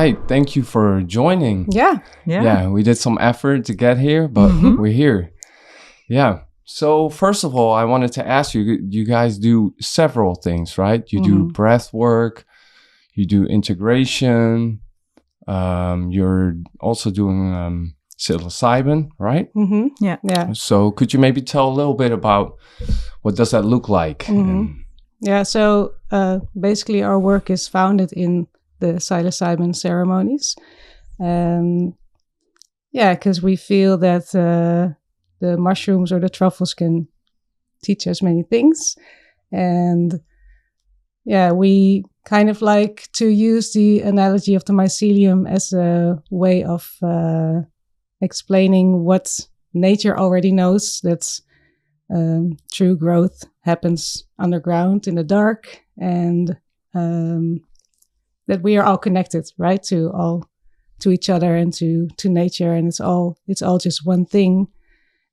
right. Thank you for joining. Yeah. We did some effort to get here, but we're here. Yeah. So first of all, I wanted to ask you, you guys do several things, right? You do breath work, you do integration, you're also doing psilocybin, right? Yeah. So could you maybe tell a little bit about what does that look like? Yeah, so basically our work is founded in the psilocybin ceremonies. Because we feel that the mushrooms or the truffles can teach us many things. And we kind of like to use the analogy of the mycelium as a way of explaining what nature already knows, that true growth happens underground in the dark, and that we are all connected, right, to each other and to nature, and it's all just one thing.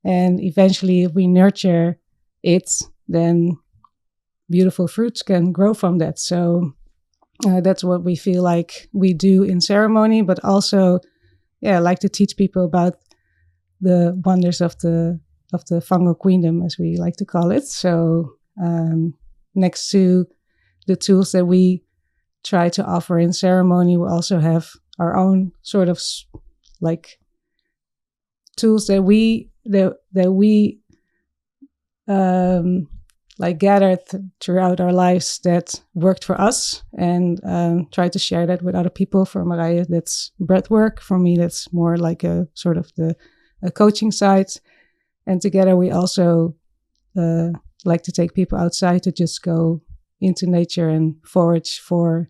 And eventually, if we nurture it, then beautiful fruits can grow from that. So that's what we feel like we do in ceremony, but also, like to teach people about the wonders of the fungal queendom, as we like to call it. So next to the tools that we try to offer in ceremony, we also have our own sort of like tools that we like gathered throughout our lives that worked for us, and try to share that with other people. For Mareille, that's breath work. For me, that's more like a sort of a coaching side. And together we also like to take people outside to just go into nature and forage for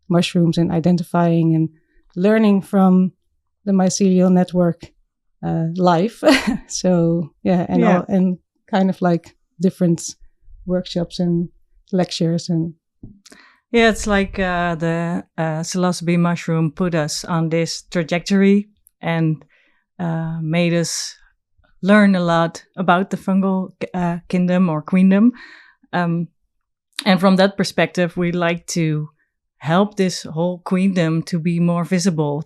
mushrooms and identifying and learning from the mycelial network live. So and kind of like different workshops and lectures. And it's like the psilocybe mushroom put us on this trajectory and made us learn a lot about the fungal kingdom or queendom. And from that perspective, we like to help this whole queendom to be more visible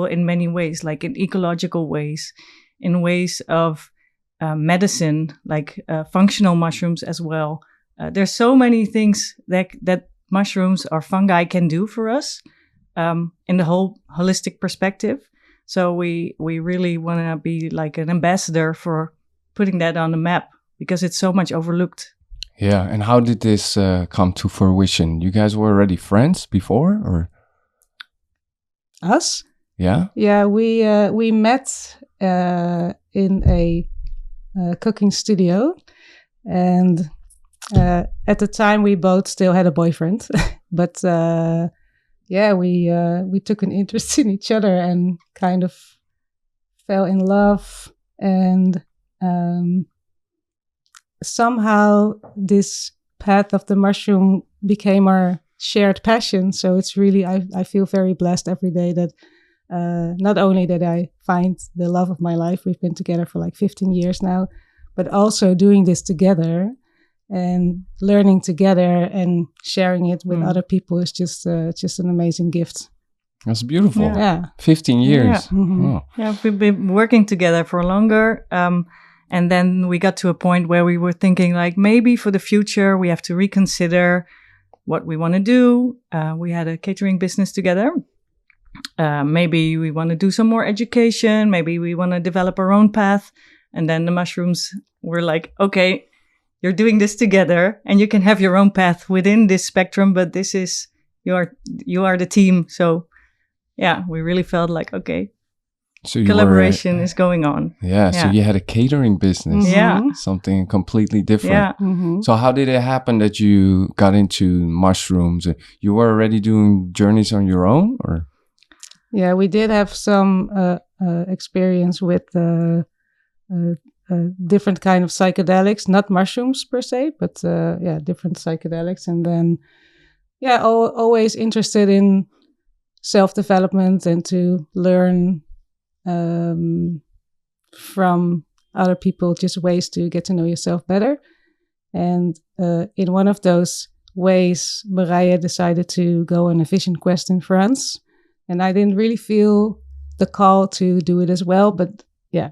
in many ways, like in ecological ways, in ways of medicine, like functional mushrooms as well. There's so many things that mushrooms or fungi can do for us in the whole holistic perspective. So we really want to be like an ambassador for putting that on the map, because it's so much overlooked. Yeah, and how did this come to fruition? You guys were already friends before, or us? Yeah. Yeah, we met in a cooking studio, and at the time we both still had a boyfriend, but we took an interest in each other and kind of fell in love, and somehow this path of the mushroom became our shared passion. So it's really, I feel very blessed every day that not only that I find the love of my life, we've been together for like 15 years now, but also doing this together and learning together and sharing it with other people is just an amazing gift. That's beautiful. Yeah. 15 years. Yeah. Oh. Yeah, we've been working together for longer. And then we got to a point where we were thinking like, maybe for the future, we have to reconsider what we want to do. We had a catering business together. Maybe we want to do some more education. Maybe we want to develop our own path. And then the mushrooms were like, okay, you're doing this together and you can have your own path within this spectrum, but this is, you are the team. So yeah, we really felt like, okay, so collaboration is going on. Yeah, so you had a catering business. Yeah. Something completely different. Yeah. Mm-hmm. So how did it happen that you got into mushrooms? You were already doing journeys on your own, or? Yeah, we did have some experience with different kind of psychedelics, not mushrooms per se, but different psychedelics. And then, always interested in self-development and to learn from other people, just ways to get to know yourself better. And in one of those ways, Mareille decided to go on a vision quest in France. And I didn't really feel the call to do it as well. But yeah,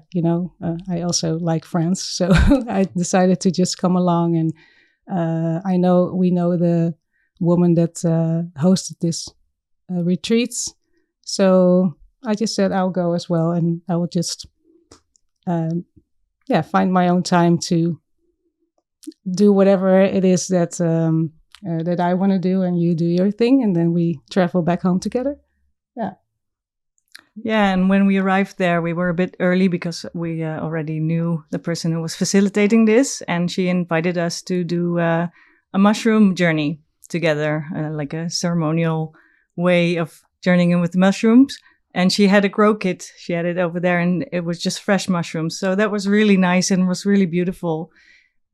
I also like France. So I decided to just come along. And we know the woman that hosted this retreats. So I just said I'll go as well. And I will just, find my own time to do whatever it is that I want to do, and you do your thing, and then we travel back home together. Yeah, and when we arrived there, we were a bit early because we already knew the person who was facilitating this, and she invited us to do a mushroom journey together, like a ceremonial way of journeying with mushrooms. And she had a grow kit. She had it over there, and it was just fresh mushrooms. So that was really nice and was really beautiful.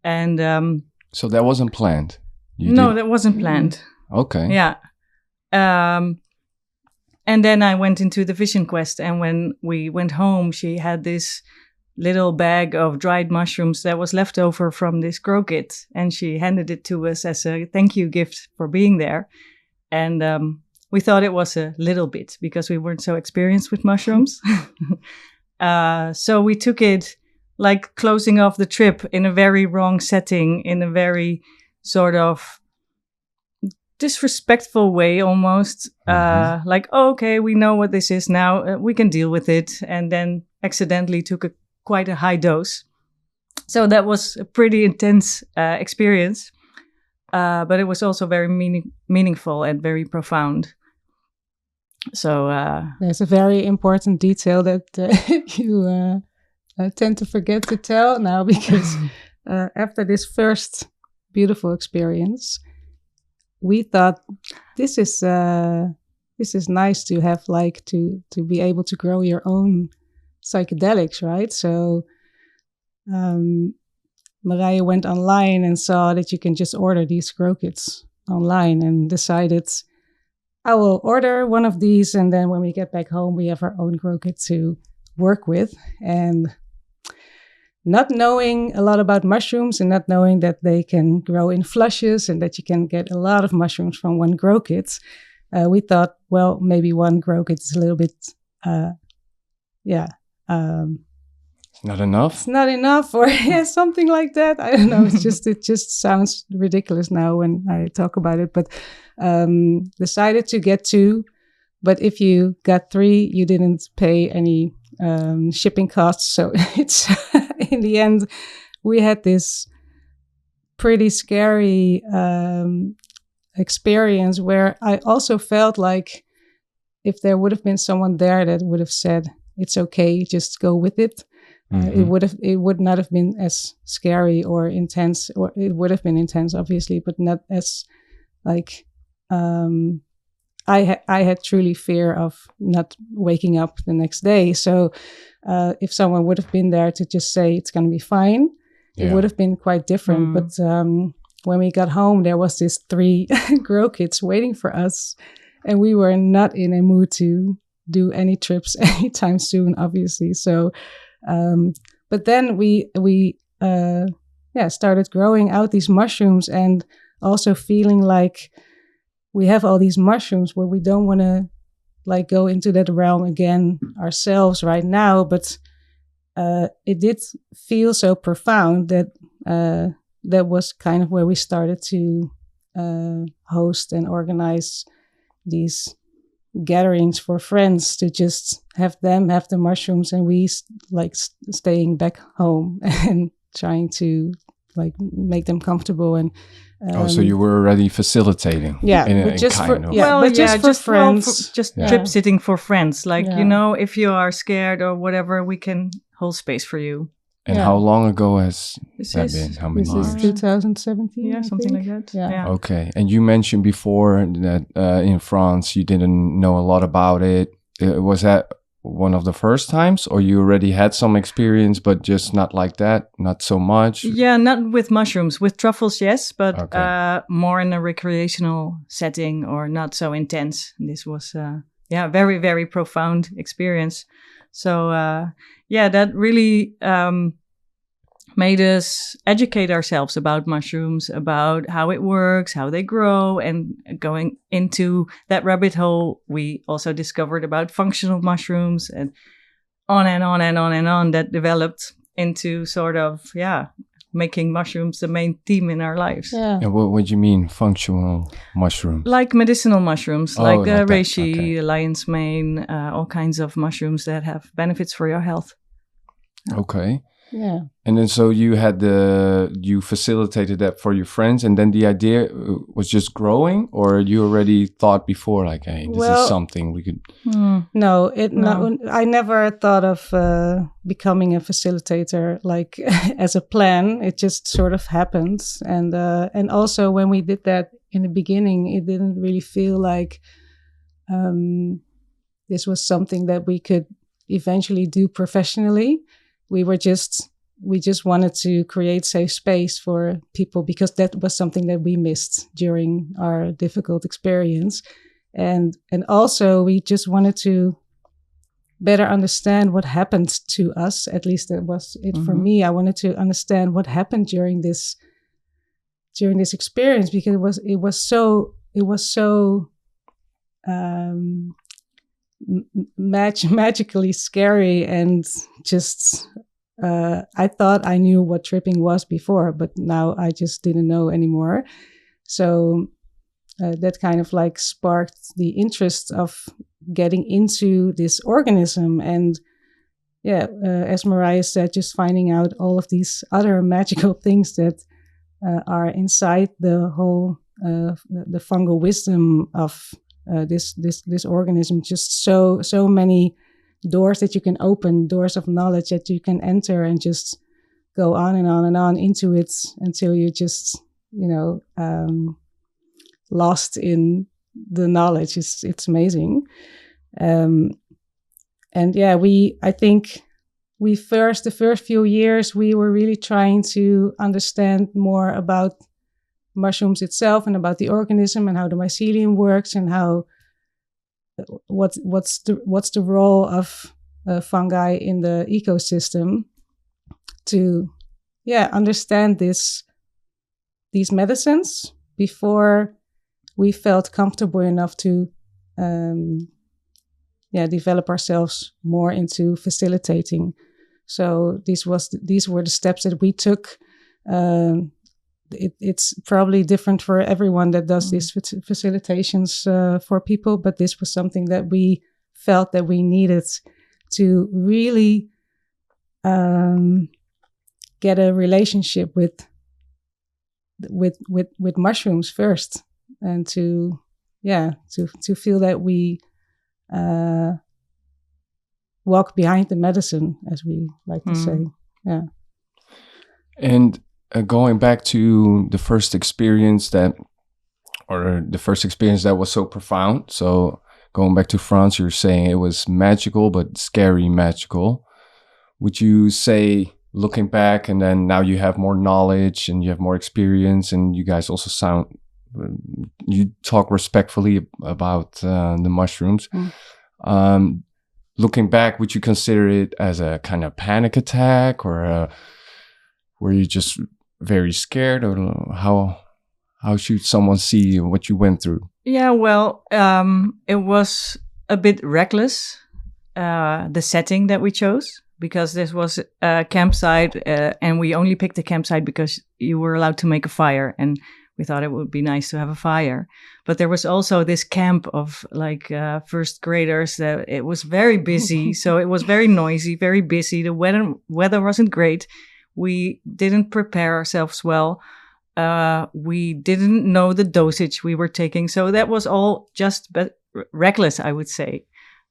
And so that wasn't planned? That wasn't planned. Okay. Yeah. And then I went into the vision quest. And when we went home, she had this little bag of dried mushrooms that was left over from this grow kit. And she handed it to us as a thank you gift for being there. And we thought it was a little bit because we weren't so experienced with mushrooms. So we took it like closing off the trip in a very wrong setting, in a very sort of disrespectful way almost. Like, okay, we know what this is now. We can deal with it. And then accidentally took quite a high dose. So that was a pretty intense experience. But it was also very meaningful and very profound. So there's a very important detail that you tend to forget to tell now, because after this first beautiful experience, we thought this is nice to have, like, to be able to grow your own psychedelics, right? So Mareille went online and saw that you can just order these grow kits online, and decided, I will order one of these, and then when we get back home, we have our own grow kit to work with. And not knowing a lot about mushrooms, and not knowing that they can grow in flushes and that you can get a lot of mushrooms from one grow kit, we thought, well, maybe one grow kit is a little bit, not enough? It's not enough, or something like that. I don't know. It just sounds ridiculous now when I talk about it. But decided to get 2. But if you got 3, you didn't pay any shipping costs. So it's in the end, we had this pretty scary experience where I also felt like if there would have been someone there that would have said, it's okay, just go with it. It would not have been as scary or intense, or it would have been intense, obviously, but not as like I had truly fear of not waking up the next day. So if someone would have been there to just say it's going to be fine, it would have been quite different. But when we got home, there was this 3 grow kits waiting for us, and we were not in a mood to do any trips anytime soon, obviously. So. But then we started growing out these mushrooms, and also feeling like we have all these mushrooms where we don't want to like go into that realm again ourselves right now. But it did feel so profound that that was kind of where we started to host and organize these gatherings for friends, to just have them have the mushrooms, and we like staying back home and trying to like make them comfortable. And so you were already facilitating, just for friends, trip sitting for friends, like if you are scared or whatever, we can hold space for you. And how long ago has that been? How many years? This is 2017. Yeah, something like that. Yeah. Okay. And you mentioned before that in France you didn't know a lot about it. Was that one of the first times, or you already had some experience, but just not like that, not so much? Yeah, not with mushrooms. With truffles, yes, but more in a recreational setting, or not so intense. This was, very, very profound experience. So, that really made us educate ourselves about mushrooms, about how it works, how they grow. And going into that rabbit hole, we also discovered about functional mushrooms, and on and on and on and on. That developed into sort of, making mushrooms the main theme in our lives. Yeah. And what do you mean, functional mushrooms? Like medicinal mushrooms, Oh, like like that. reishi, Okay. lion's mane, all kinds of mushrooms that have benefits for your health. Okay. Yeah. And then so you facilitated that for your friends, and then the idea was just growing, or you already thought before, like, hey, this is something we could. No, I never thought of becoming a facilitator like as a plan. It just sort of happened, and also when we did that in the beginning, it didn't really feel like this was something that we could eventually do professionally. We just wanted to create safe space for people, because that was something that we missed during our difficult experience. And also we just wanted to better understand what happened to us. At least that was it for me. I wanted to understand what happened during this experience, because it was so magically scary, and just I thought I knew what tripping was before, but now I just didn't know anymore. So that kind of like sparked the interest of getting into this organism. And as Mareille said, just finding out all of these other magical things that are inside the whole the fungal wisdom of this organism. Just so many doors that you can open, doors of knowledge that you can enter, and just go on and on and on into it until you just, lost in the knowledge. It's amazing. I think the first few years, we were really trying to understand more about mushrooms itself and about the organism and how the mycelium works, and how what's the role of fungi in the ecosystem, to understand these medicines before we felt comfortable enough to develop ourselves more into facilitating. So these were the steps that we took. It's probably different for everyone that does these facilitations for people, but this was something that we felt that we needed to really get a relationship with mushrooms first, and to feel that we walk behind the medicine, as we like to say. Yeah. And going back to the first experience that was so profound. So going back to France, you're saying it was magical, but scary magical. Would you say, looking back, and then now you have more knowledge and you have more experience, and you guys also you talk respectfully about the mushrooms. Looking back, would you consider it as a kind of panic attack, or were you just very scared, or how should someone see what you went through? Yeah, well, it was a bit reckless, the setting that we chose, because this was a campsite, and we only picked a campsite because you were allowed to make a fire, and we thought it would be nice to have a fire. But there was also this camp of like first graders that it was very busy. So it was very noisy, very busy. The weather wasn't great. We didn't prepare ourselves well. We didn't know the dosage we were taking. So that was all just reckless, I would say.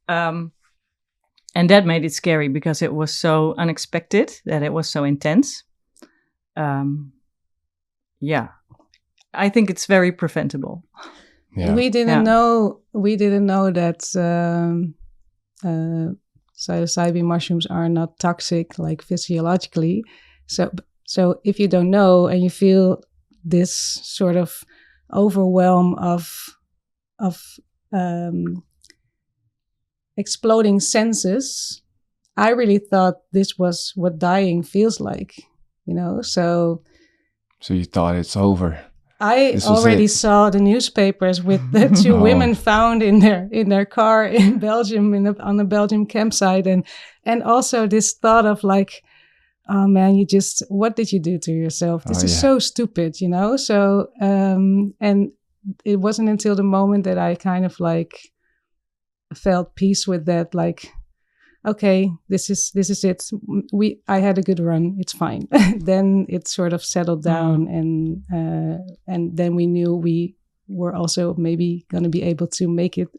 And that made it scary because it was so unexpected, that it was so intense. I think it's very preventable. Yeah. We didn't know that psilocybin mushrooms are not toxic, like physiologically. So if you don't know and you feel this sort of overwhelm of exploding senses, I really thought this was what dying feels like. So you thought it's over. I already saw the newspapers with the two women found in their car in Belgium on a Belgium campsite, and also this thought of like, oh man, what did you do to yourself? This is so stupid, So and it wasn't until the moment that I kind of like felt peace with that, like, okay, this is it. I had a good run. It's fine. Then it sort of settled down, and then we knew we were also maybe going to be able to make it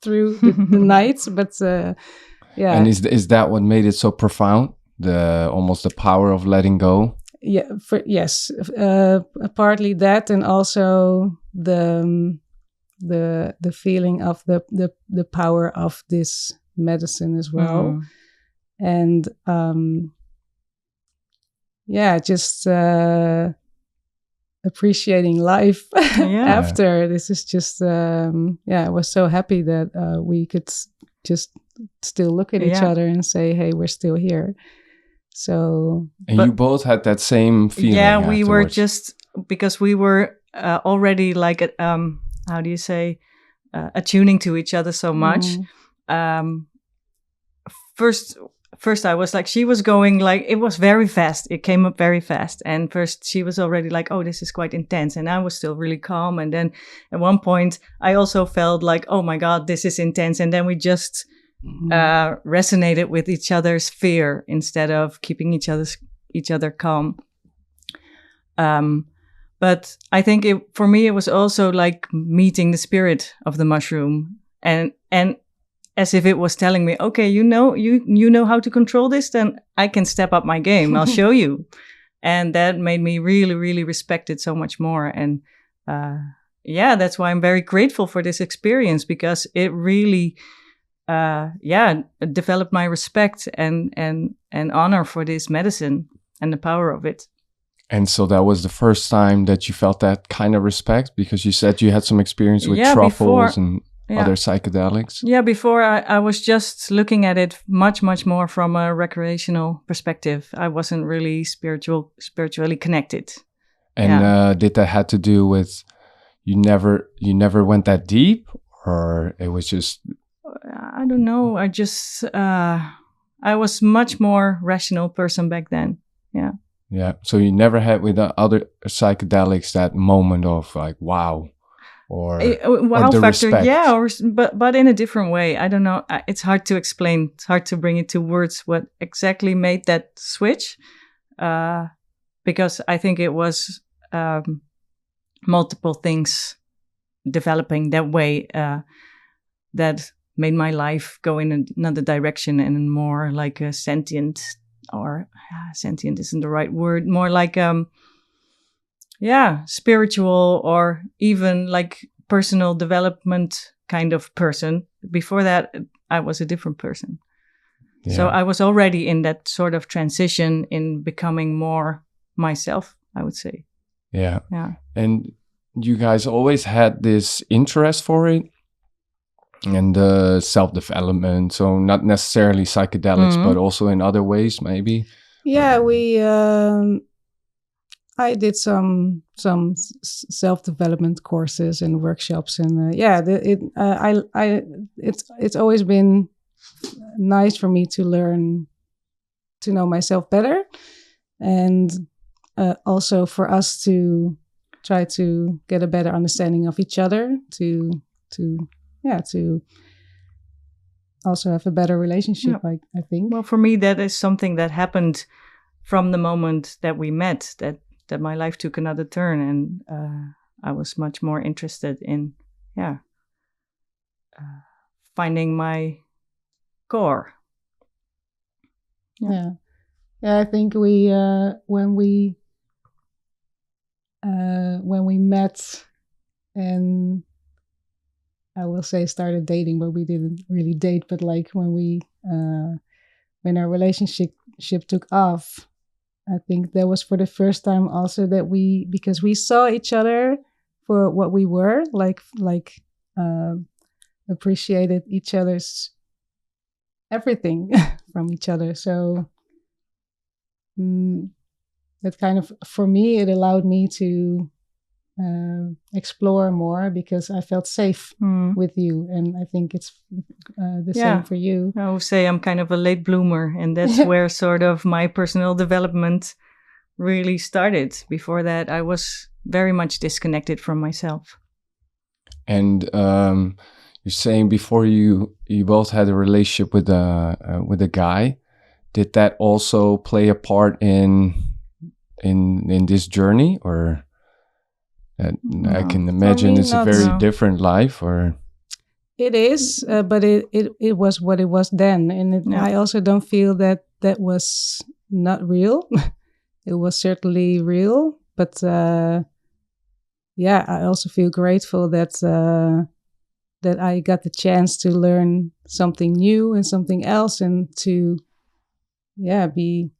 through the nights. But yeah. And is that what made it so profound? Almost the power of letting go. Yeah. Yes. Partly that, and also the feeling of the power of this medicine as well. And just appreciating life after. This is just I was so happy that we could just still look at each other and say, hey, we're still here. So you both had that same feeling. We were just, because we were already like how do you say, attuning to each other so much. First I was like, she was going like, it was very fast. It came up very fast. And first she was already like, oh, this is quite intense. And I was still really calm. And then at one point I also felt like, oh my God, this is intense. And then we just resonated with each other's fear instead of keeping each other calm. But I think for me, it was also like meeting the spirit of the mushroom, and as if it was telling me, okay, you know how to control this, then I can step up my game. I'll show you. And that made me really, really respect it so much more. And that's why I'm very grateful for this experience, because it really developed my respect and honor for this medicine and the power of it. And so that was the first time that you felt that kind of respect, because you said you had some experience with truffles and other psychedelics. Yeah, before I was just looking at it much, much more from a recreational perspective. I wasn't really spiritually connected. And did that have to do with you never went that deep, or it was just... I don't know. I just I was much more rational person back then. Yeah. Yeah. So you never had with the other psychedelics that moment of like, wow, or wow or factor. Respect. Yeah. But in a different way. I don't know. It's hard to explain. It's hard to bring it to words what exactly made that switch. Because I think it was multiple things developing that way that made my life go in another direction, and more like a sentient, or sentient isn't the right word, more like spiritual, or even like personal development kind of person. Before that, I was a different person. So I was already in that sort of transition in becoming more myself, I would say. Yeah. And you guys always had this interest for it, and self-development, so not necessarily psychedelics, but also in other ways, maybe. Yeah, I did some self-development courses and workshops, and it's always been nice for me to learn to know myself better, and also for us to try to get a better understanding of each other, to also have a better relationship, I think. Well, for me, that is something that happened from the moment that we met, that my life took another turn, and I was much more interested in, finding my core. Yeah, I think we when we met, and I will say started dating, but we didn't really date. But like when our relationship took off, I think that was for the first time also that because we saw each other for what we were, like appreciated each other's everything from each other. So that kind of, for me, it allowed me to explore more because I felt safe with you, and I think it's the same for you. I would say I'm kind of a late bloomer, and that's where sort of my personal development really started. Before that, I was very much disconnected from myself. And you're saying before you both had a relationship with a guy. Did that also play a part in this journey, or? I can imagine it's a very different life, or it is, but it was what it was then, and I also don't feel that was not real. It was certainly real, but I also feel grateful that I got the chance to learn something new and something else, and to be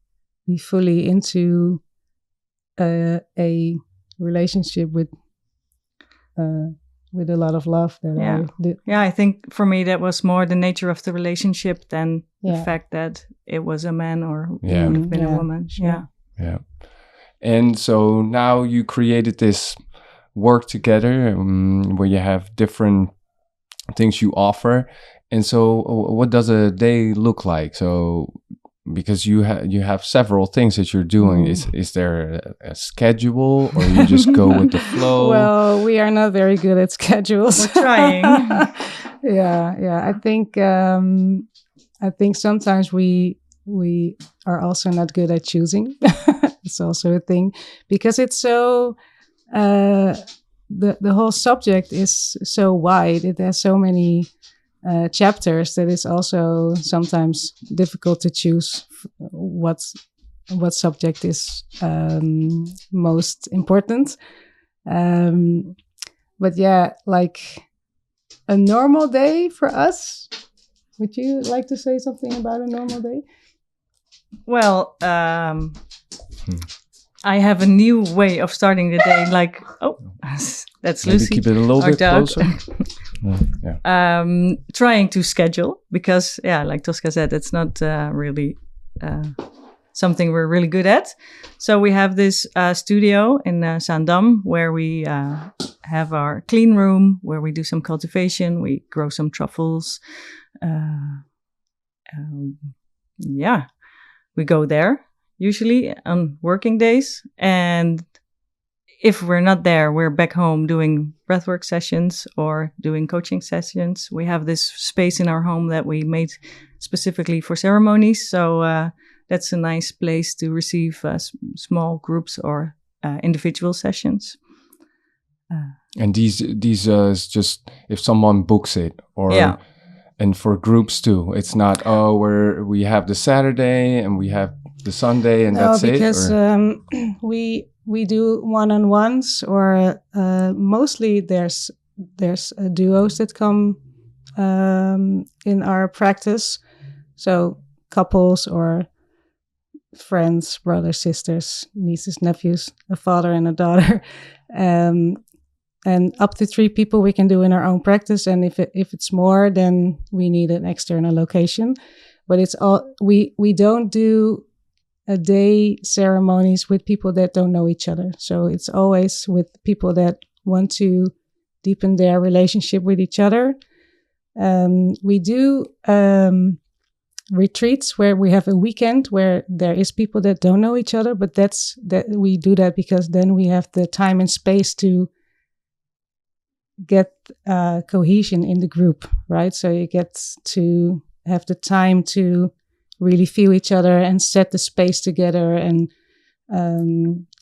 fully into a relationship with a lot of love that I did. Yeah, I think for me that was more the nature of the relationship than the fact that it was a man or would have been a woman. Sure. Yeah. And so now you created this work together where you have different things you offer. And so what does a day look like? So because you have several things that you're doing, is there a schedule, or you just go with the flow? Well, we are not very good at schedules. We're trying. Yeah. I think sometimes we are also not good at choosing. It's also a thing because it's so the whole subject is so wide. It has so many chapters that it's also sometimes difficult to choose what subject is most important. But yeah, like a normal day for us. Would you like to say something about a normal day? Well, I have a new way of starting the day. Like, that's Maybe Lucy. Keep it a little bit dog. closer. Trying to schedule because, like Tosca said, it's not really something we're really good at. So we have this studio in Zaandam where we have our clean room where we do some cultivation. We grow some truffles. We go there usually on working days. And if we're not there, we're back home doing breathwork sessions or doing coaching sessions. We have this space in our home that we made specifically for ceremonies. So that's a nice place to receive small groups or individual sessions. And these is just if someone books it, or and for groups too. It's not we have the Saturday and we have the Sunday and that's it. Because we do one-on-ones, or mostly there's duos that come in our practice. So couples or friends, brothers, sisters, nieces, nephews, a father and a daughter, and up to 3 people we can do in our own practice. And if it's more, then we need an external location. But it's all we don't do a day ceremonies with people that don't know each other. So it's always with people that want to deepen their relationship with each other. We do retreats where we have a weekend where there is people that don't know each other, but that we do that because then we have the time and space to get cohesion in the group, right? So you get to have the time to really feel each other and set the space together, and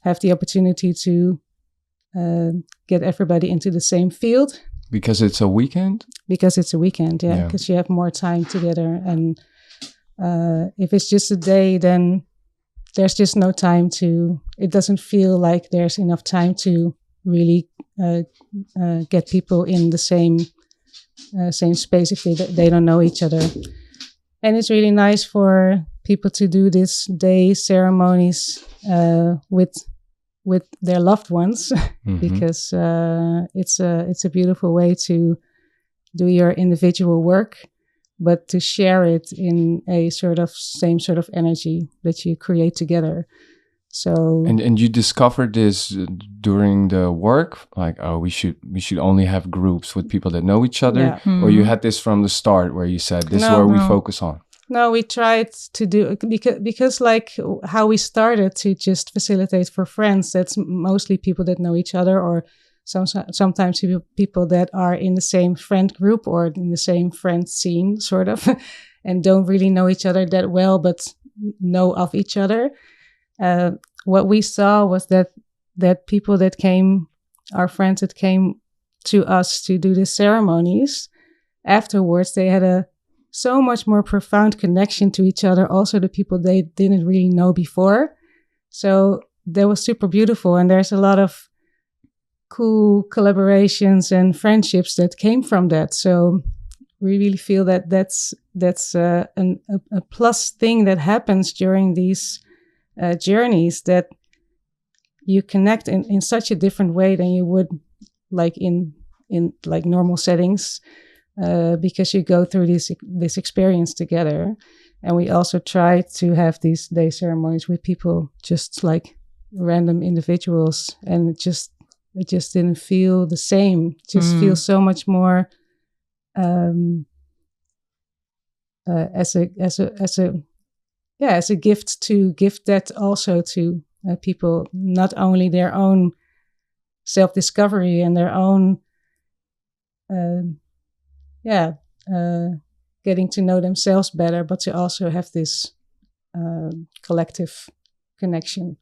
have the opportunity to get everybody into the same field. Because it's a weekend? Because it's a weekend, because you have more time together. And if it's just a day, then there's just no time it doesn't feel like there's enough time to really get people in the same space if they don't know each other. And it's really nice for people to do this day ceremonies with their loved ones, because it's a beautiful way to do your individual work, but to share it in a same sort of energy that you create together. So and you discovered this during the work, like, oh, we should only have groups with people that know each other, or you had this from the start where you said this is where we focus on. No, we tried to do because like how we started to just facilitate for friends. That's mostly people that know each other, or sometimes people that are in the same friend group or in the same friend scene, sort of, and don't really know each other that well, but know of each other. What we saw was that people that came, our friends that came to us to do the ceremonies, afterwards they had so much more profound connection to each other, also the people they didn't really know before. So that was super beautiful, and there's a lot of cool collaborations and friendships that came from that. So we really feel that that's a plus thing that happens during these journeys, that you connect in such a different way than you would like in like normal settings, because you go through this experience together. And we also try to have these day ceremonies with people, just like random individuals, and it just didn't feel the same. It just feels so much more as a gift, to gift that also to people, not only their own self-discovery and their own getting to know themselves better, but to also have this collective connection.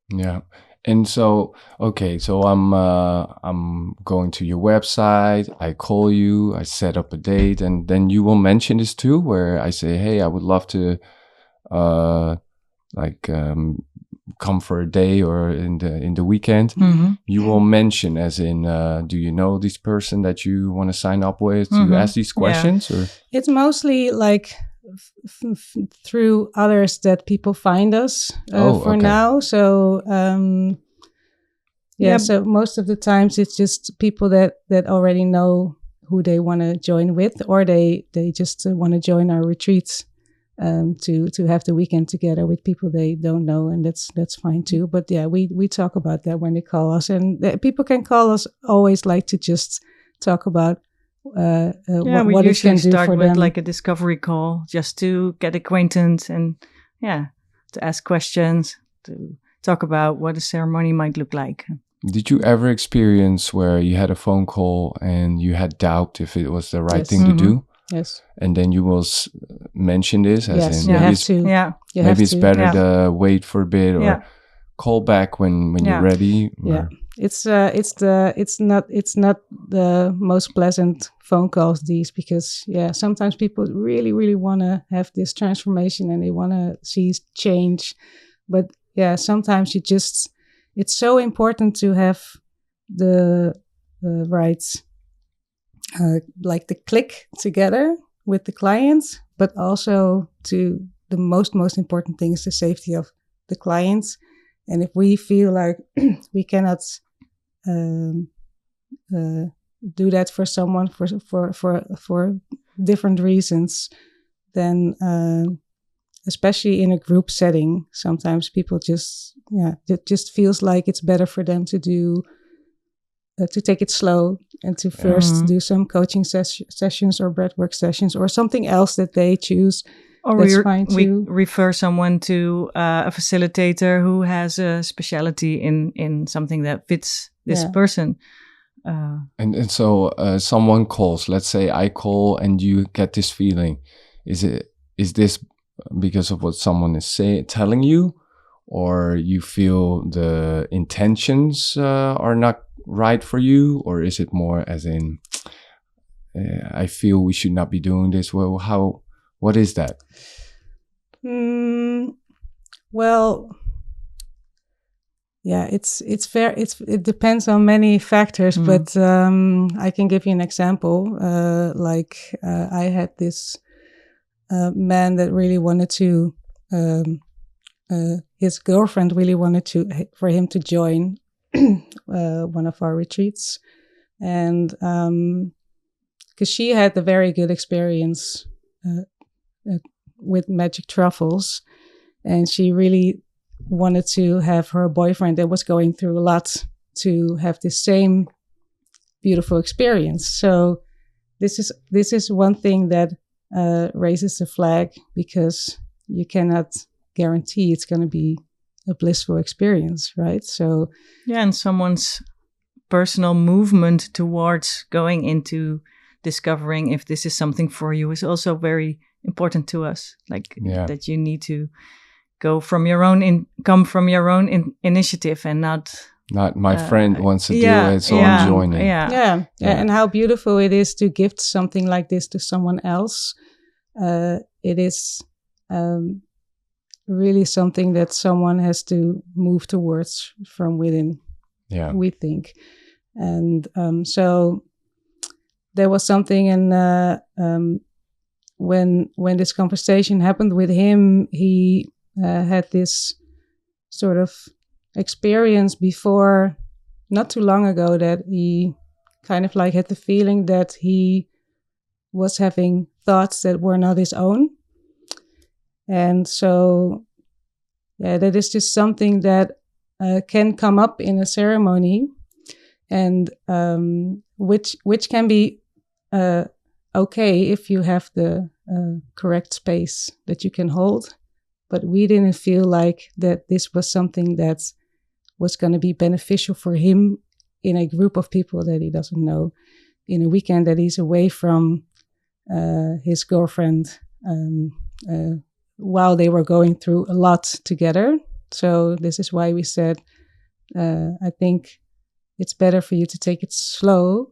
Yeah. And so, okay, so I'm going to your website, I call you, I set up a date, and then you will mention this too, where I say, hey, I would love to come for a day or in the weekend. You will mention, as in, do you know this person that you want to sign up with? Do you ask these questions? Or it's mostly like through others that people find us now. So so most of the times it's just people that already know who they want to join with, or they just want to join our retreats to have the weekend together with people they don't know, and that's fine too. But yeah, we talk about that when they call us, and people can call us always, like, to just talk about what it can do for them. We usually start with like a discovery call, just to get acquainted and to ask questions, to talk about what a ceremony might look like. Did you ever experience where you had a phone call and you had doubt if it was the right thing to do? Yes. And then you will mention this, as in maybe it's better to wait for a bit, or call back when you're ready. Yeah. It's not the most pleasant phone calls, these, because sometimes people really, really want to have this transformation and they want to see change. But sometimes it's so important to have the right like the click together with the clients, but also the most important thing is the safety of the clients. And if we feel like we cannot do that for someone for different reasons, then especially in a group setting, sometimes people it just feels like it's better for them to do to take it slow and to first do some coaching sessions or breathwork sessions or something else that they choose. Or we refer someone to a facilitator who has a specialty in something that fits this person. And so someone calls, let's say I call, and you get this feeling. Is this because of what someone is telling you, or you feel the intentions are not right for you, or is it more as in I feel we should not be doing this? Well, what is that? Well, yeah, it's fair. It depends on many factors, but I can give you an example. I had this man that really wanted to. His girlfriend really wanted for him to join one of our retreats, and because she had a very good experience with magic truffles, and she really wanted to have her boyfriend that was going through a lot to have the same beautiful experience. So this is one thing that raises the flag, because you cannot guarantee it's going to be a blissful experience, right? So and someone's personal movement towards going into discovering if this is something for you is also very important to us. Like that you need to come from your own initiative, and not my friend wants to do it, so I'm joining. Yeah. And how beautiful it is to gift something like this to someone else. It is really something that someone has to move towards from within. Yeah, we think. And so there was something, and when this conversation happened with him, he had this sort of experience before, not too long ago, that he kind of like had the feeling that he was having thoughts that were not his own. And so, that is just something that can come up in a ceremony, and which can be okay if you have the correct space that you can hold. But we didn't feel like that this was something that was going to be beneficial for him in a group of people that he doesn't know, in a weekend that he's away from his girlfriend, while they were going through a lot together. So this is why we said, I think it's better for you to take it slow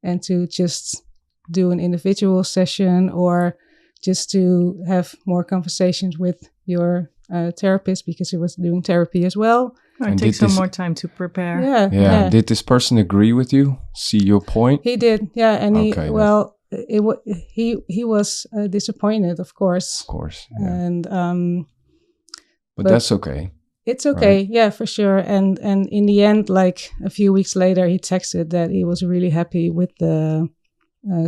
and to just do an individual session, or just to have more conversations with your therapist, because he was doing therapy as well. Or take some more time to prepare. Yeah. Did this person agree with you? See your point? He did. Yeah, and he was disappointed, of course. Of course. Yeah. And but that's okay. It's okay. Right? Yeah, for sure. And in the end, like a few weeks later, he texted that he was really happy with the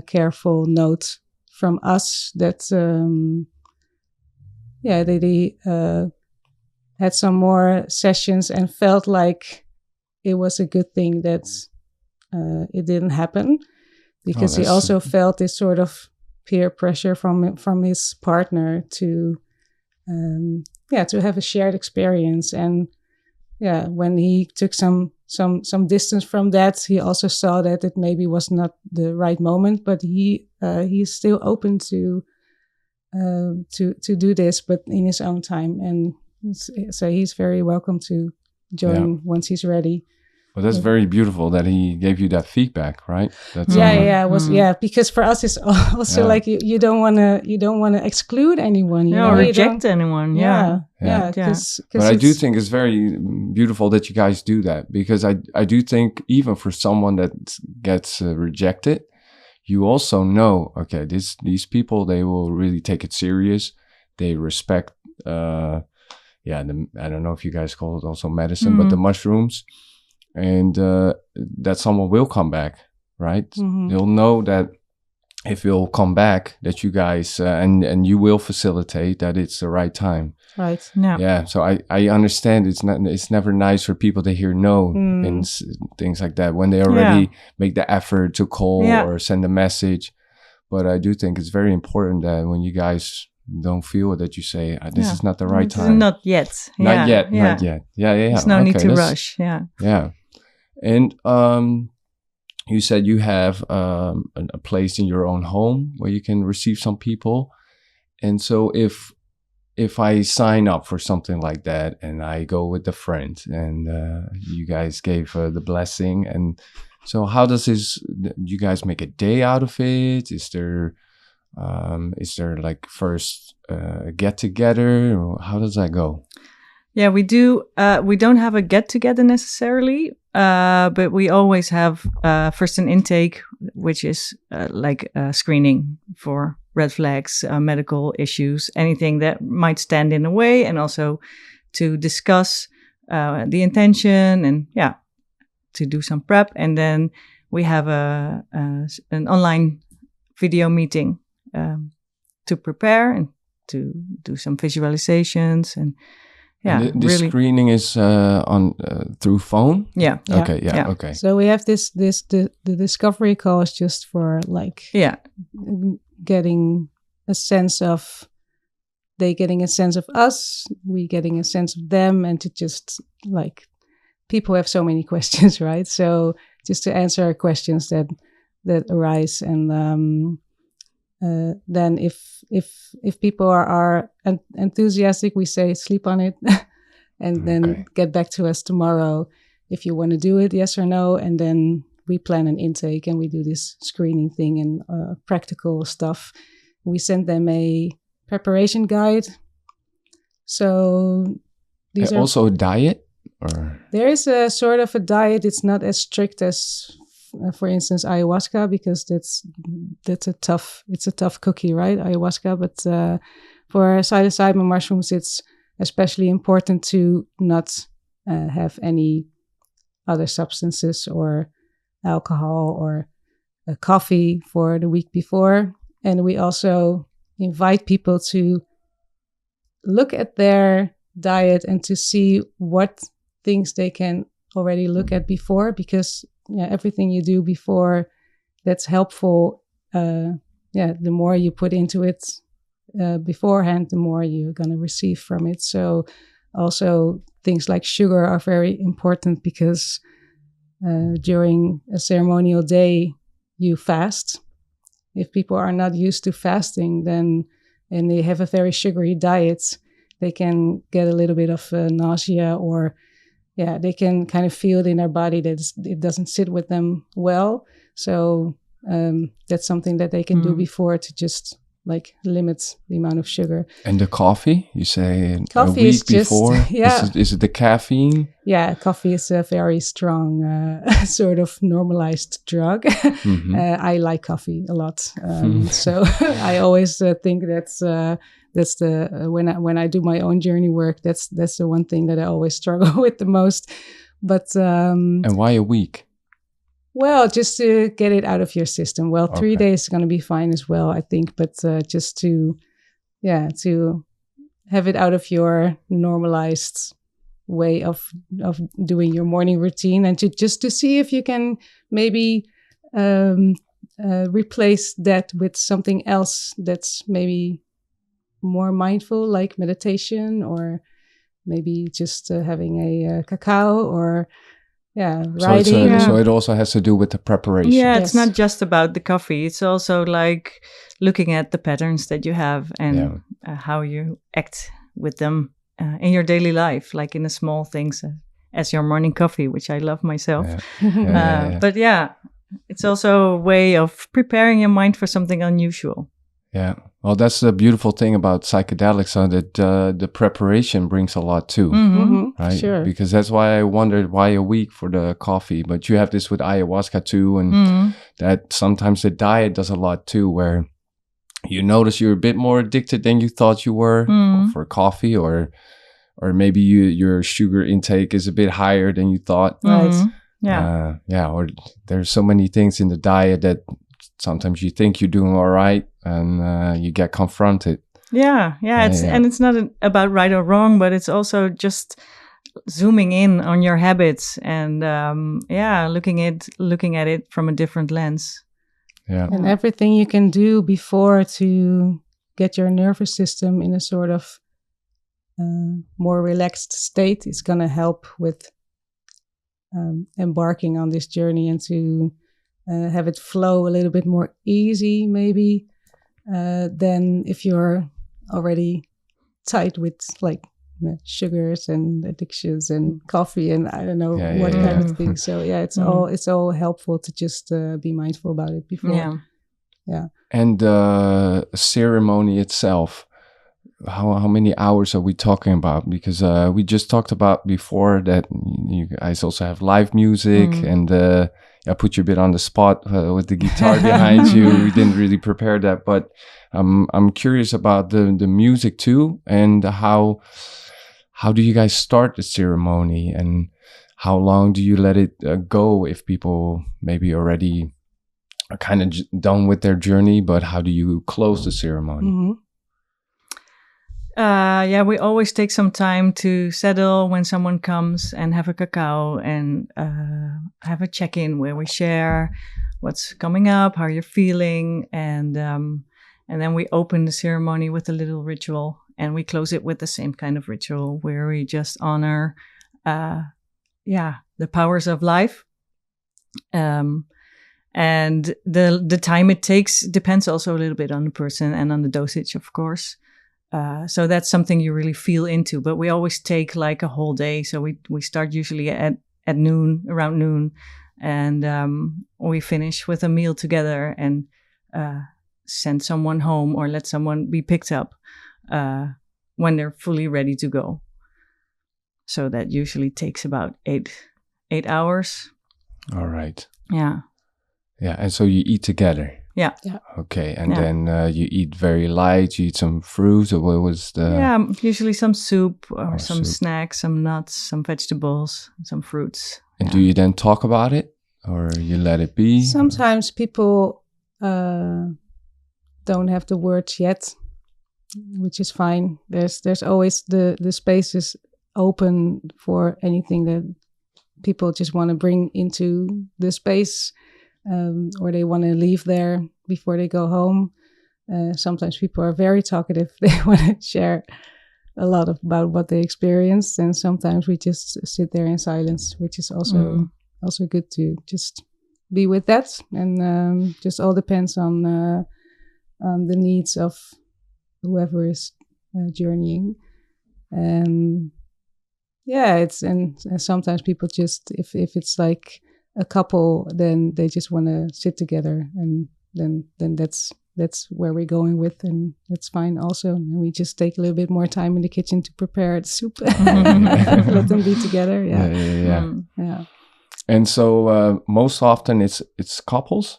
careful note from us that that he had some more sessions, and felt like it was a good thing that it didn't happen, because he also felt this sort of peer pressure from his partner to have a shared experience. And when he took some distance from that, he also saw that it maybe was not the right moment, but he's still open to do this, but in his own time. And so he's very welcome to join once he's ready. Well, that's very beautiful that he gave you that feedback, right? That's it was because for us it's also like you don't want to exclude anyone, you know, reject anyone. But I do think it's very beautiful that you guys do that, because I do think even for someone that gets rejected, you also know, okay, these people, they will really take it serious. They respect I don't know if you guys call it also medicine, but the mushrooms. And that someone will come back, right? Mm-hmm. They'll know that if you'll come back, that you guys and you will facilitate that it's the right time, right? Yeah. So I understand it's never nice for people to hear no and things like that when they already make the effort to call or send a message. But I do think it's very important that when you guys don't feel it, that you say this is not the right time. Not yet. Not yet. Yeah. There's no need to rush. Yeah. And you said you have a place in your own home where you can receive some people. And so if I sign up for something like that and I go with a friend and you guys gave the blessing, and so how does this, you guys make a day out of it? Is there like first get together, or how does that go? Yeah, we do. We don't have a get together necessarily, but we always have first an intake, which is like a screening for red flags, medical issues, anything that might stand in the way, and also to discuss the intention and to do some prep. And then we have an online video meeting to prepare and to do some visualizations and yeah, and this really. screening is on through phone. Yeah. Okay. Yeah. Yeah. Okay. So we have the discovery call is just for like getting a sense of they getting a sense of us, we getting a sense of them, and to just like people have so many questions, right? So just to answer questions that arise, and then if people are enthusiastic, we say sleep on it, and then get back to us tomorrow if you want to do it, yes or no, and then we plan an intake and we do this screening thing and practical stuff. We send them a preparation guide. So these are also a diet, or there is a sort of a diet. It's not as strict as, for instance, ayahuasca, because that's a tough cookie, right? Ayahuasca, but for psilocybin mushrooms, it's especially important to not have any other substances or alcohol or coffee for the week before. And we also invite people to look at their diet and to see what things they can already look at before, because everything you do before that's helpful, the more you put into it beforehand, the more you're going to receive from it. So also things like sugar are very important, because during a ceremonial day you fast. If people are not used to fasting, then and they have a very sugary diet, they can get a little bit of nausea, or they can kind of feel it in their body that it doesn't sit with them well. So that's something that they can do before to just like limit the amount of sugar. And the coffee, you say coffee a week is just, before? Is it the caffeine? Yeah, coffee is a very strong sort of normalized drug. Mm-hmm. I like coffee a lot. So I always think that's the when I do my own journey work, that's the one thing that I always struggle with the most. But and why a week? Well, just to get it out of your system. Well, 3 days is going to be fine as well, I think. But just to have it out of your normalized way of doing your morning routine, and to see if you can maybe replace that with something else that's maybe more mindful, like meditation, or maybe just having a cacao, or writing. So it also has to do with the preparation. Yeah, it's not just about the coffee. It's also like looking at the patterns that you have and how you act with them in your daily life, like in the small things, as your morning coffee, which I love myself. But it's also a way of preparing your mind for something unusual. Yeah. Well, that's the beautiful thing about psychedelics, that the preparation brings a lot too, right? Sure. Because that's why I wondered why a week for the coffee, but you have this with ayahuasca too, and that sometimes the diet does a lot too, where you notice you're a bit more addicted than you thought you were for coffee, or maybe your sugar intake is a bit higher than you thought. Right. Or there's so many things in the diet that sometimes you think you're doing all right, and you get confronted. And it's not about right or wrong, but it's also just zooming in on your habits and looking at it from a different lens. And everything you can do before to get your nervous system in a sort of more relaxed state is going to help with embarking on this journey, and to have it flow a little bit more easy, maybe, than if you're already tight with like sugars and addictions and coffee and I don't know what kind of thing. So it's all helpful to just be mindful about it before. And the ceremony itself, how many hours are we talking about? Because we just talked about before that you guys also have live music, and I put you a bit on the spot with the guitar behind you. We didn't really prepare that, but I'm curious about the music too, and how do you guys start the ceremony, and how long do you let it go if people maybe already are kind of done with their journey, but how do you close the ceremony? Yeah, we always take some time to settle when someone comes and have a cacao and have a check-in where we share what's coming up, how you're feeling, and then we open the ceremony with a little ritual, and we close it with the same kind of ritual where we just honor, the powers of life. And the time it takes depends also a little bit on the person and on the dosage, of course. So that's something you really feel into. But we always take like a whole day. So we start usually at noon, around noon, and we finish with a meal together and send someone home or let someone be picked up when they're fully ready to go. So that usually takes about 8 hours. All right. Yeah. Yeah, and so you eat together. Yeah. Okay, and then you eat very light. You eat some fruit, or what was the? Yeah, usually some soup or some soup. snacks, some nuts, some vegetables, some fruits. And do you then talk about it, or you let it be? Sometimes people don't have the words yet, which is fine. There's always the space is open for anything that people just want to bring into the space. Or they want to leave there before they go home. Sometimes people are very talkative. They want to share a lot about what they experienced. And sometimes we just sit there in silence, which is also good to just be with that. And just all depends on the needs of whoever is journeying. And and sometimes people just, if it's like a couple, then they just want to sit together, and then that's where we're going with, and that's fine also. And we just take a little bit more time in the kitchen to prepare the soup. Let them be together. Yeah. And so most often it's couples.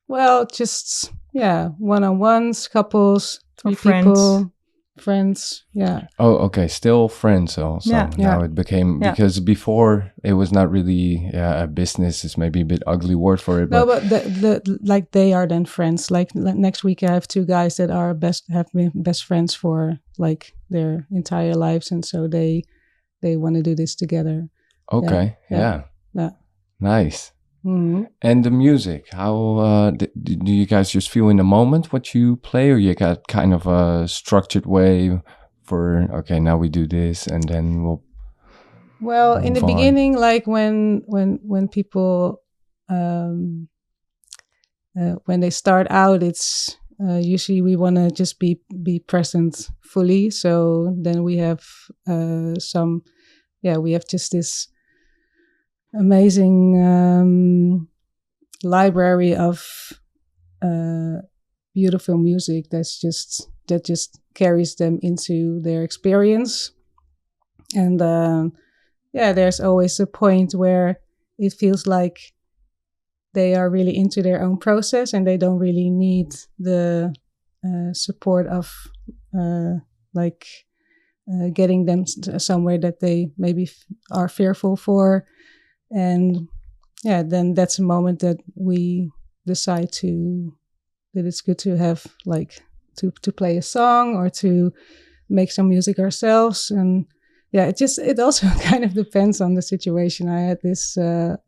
Well, just one-on-ones, couples, three friends. people. Friends, yeah. Oh, okay. Still friends also. Yeah. Now it became, because before it was not really a business. It's maybe a bit ugly word for it. No, but like they are then friends. Like next week I have 2 guys that have been best friends for like their entire lives, and so they want to do this together. Okay. Yeah. Nice. Mm-hmm. And the music, how do you guys just feel in the moment what you play, or you got kind of a structured way for, okay, now we do this and then we'll in the beginning, like when people when they start out, it's usually we want to just be present fully. So then we have we have just this amazing library of beautiful music that just carries them into their experience. And there's always a point where it feels like they are really into their own process and they don't really need the support of getting them somewhere that they maybe are fearful for. And then that's a moment that we decide that it's good to have to play a song or to make some music ourselves. And it also kind of depends on the situation. I had this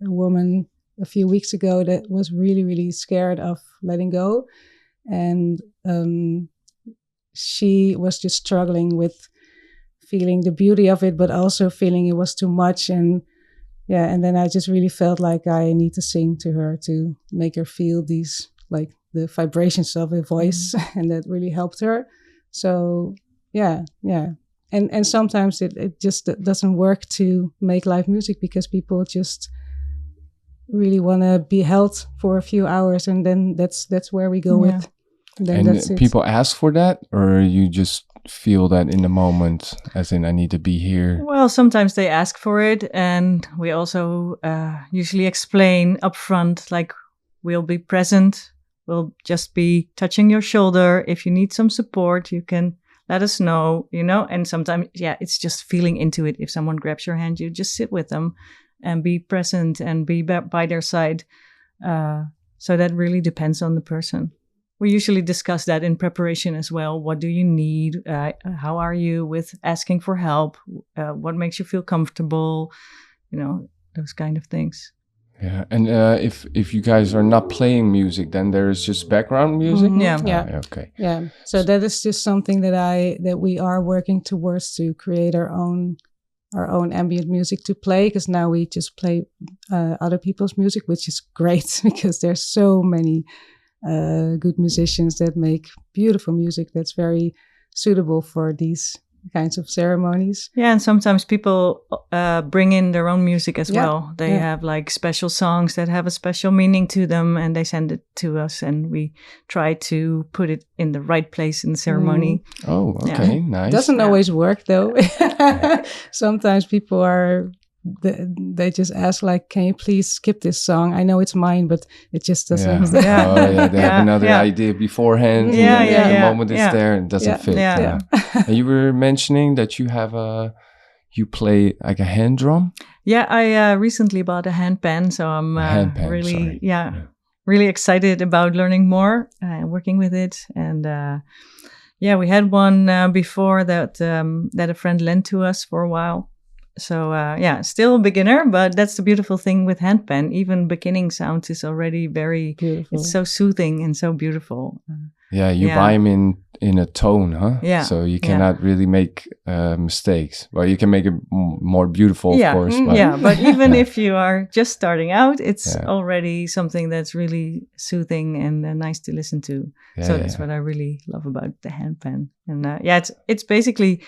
woman a few weeks ago that was really, really scared of letting go. And she was just struggling with feeling the beauty of it, but also feeling it was too much. And then I just really felt like I need to sing to her to make her feel these, like the vibrations of her voice. Mm-hmm. And that really helped her. So, And sometimes it just doesn't work to make live music because people just really want to be held for a few hours, and then that's where we go with. Then and that's people ask for that, or you just feel that in the moment, as in I need to be here? Well, sometimes they ask for it, and we also usually explain upfront, like we'll be present, we'll just be touching your shoulder. If you need some support, you can let us know, and sometimes, it's just feeling into it. If someone grabs your hand, you just sit with them and be present and be by their side. So that really depends on the person. we usually discuss that in preparation as well. What do you need? How are you with asking for help? What makes you feel comfortable? Those kind of things. Yeah, and if you guys are not playing music, then there's just background music. Yeah. Okay. Yeah. So that is just something that we are working towards, to create our own ambient music to play, because now we just play other people's music, which is great because there's so many good musicians that make beautiful music that's very suitable for these kinds of ceremonies. Yeah, and sometimes people bring in their own music as well. They have like special songs that have a special meaning to them, and they send it to us, and we try to put it in the right place in the ceremony. Oh, okay, nice. Doesn't always work though. Sometimes people they just ask like, can you please skip this song? I know it's mine, but it just doesn't. They have another idea beforehand. The moment it's there, it doesn't fit. Yeah. And you were mentioning that you have you play like a hand drum. Yeah, I recently bought a handpan, so I'm really excited about learning more and working with it. And we had one before that a friend lent to us for a while. So still a beginner, but that's the beautiful thing with handpan. Even beginning sounds is already very beautiful. It's so soothing and so beautiful. You buy them in a tone, huh? Yeah. So you cannot really make mistakes. Well, you can make it more beautiful, of course. But but even if you are just starting out, it's already something that's really soothing and nice to listen to. So that's what I really love about the handpan. And it's basically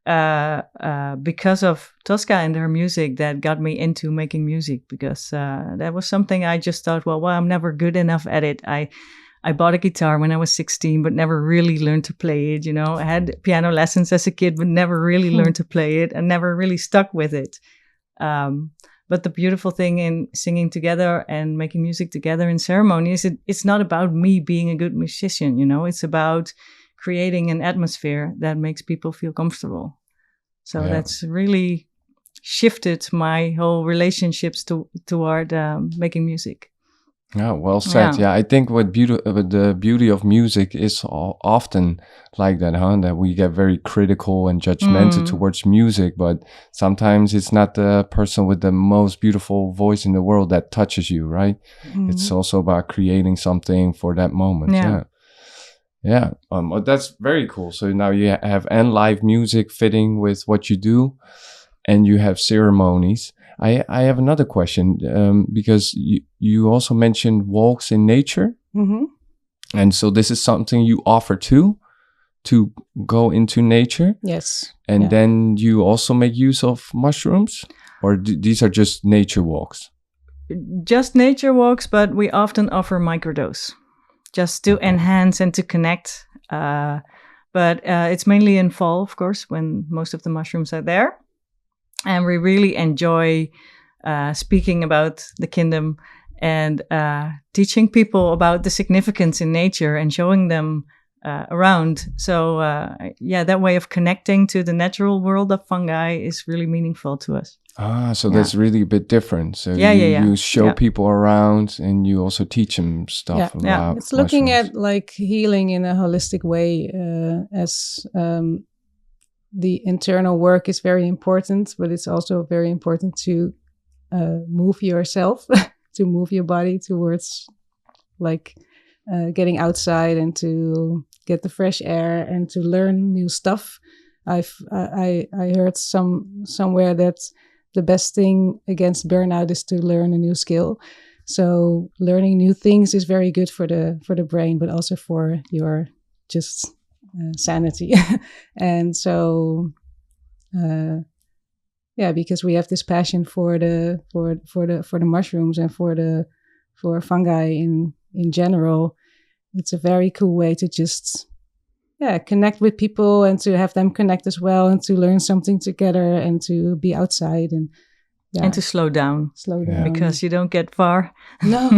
because of Tosca and her music that got me into making music, because that was something I just thought, well, I'm never good enough at it. I bought a guitar when I was 16, but never really learned to play it. I had piano lessons as a kid, but never really learned to play it and never really stuck with it. But the beautiful thing in singing together and making music together in ceremony is it's not about me being a good musician. It's about creating an atmosphere that makes people feel comfortable. So that's really shifted my whole relationships toward making music. Yeah, well said. Yeah, I think the beauty of music is often like that, huh? That we get very critical and judgmental towards music, but sometimes it's not the person with the most beautiful voice in the world that touches you, right? It's also about creating something for that moment. Yeah. That's very cool. So now you have live music fitting with what you do, and you have ceremonies. I have another question, because you also mentioned walks in nature. Mm-hmm. And so this is something you offer to go into nature. Yes. And then you also make use of mushrooms, or these are just nature walks? Just nature walks, but we often offer microdose, just to enhance and to connect. But it's mainly in fall, of course, when most of the mushrooms are there. And we really enjoy speaking about the kingdom and teaching people about the significance in nature and showing them around. So that way of connecting to the natural world of fungi is really meaningful to us. So that's really a bit different. So you show people around, and you also teach them stuff about it's looking mushrooms. at like healing in a holistic way, as the internal work is very important, but it's also very important to move yourself, to move your body towards like getting outside and to get the fresh air and to learn new stuff. I heard somewhere that the best thing against burnout is to learn a new skill. So learning new things is very good for the brain, but also for your just sanity. And so because we have this passion for the mushrooms and for fungi in general, it's a very cool way to just connect with people and to have them connect as well, and to learn something together, and to be outside and to slow down because you don't get far. No.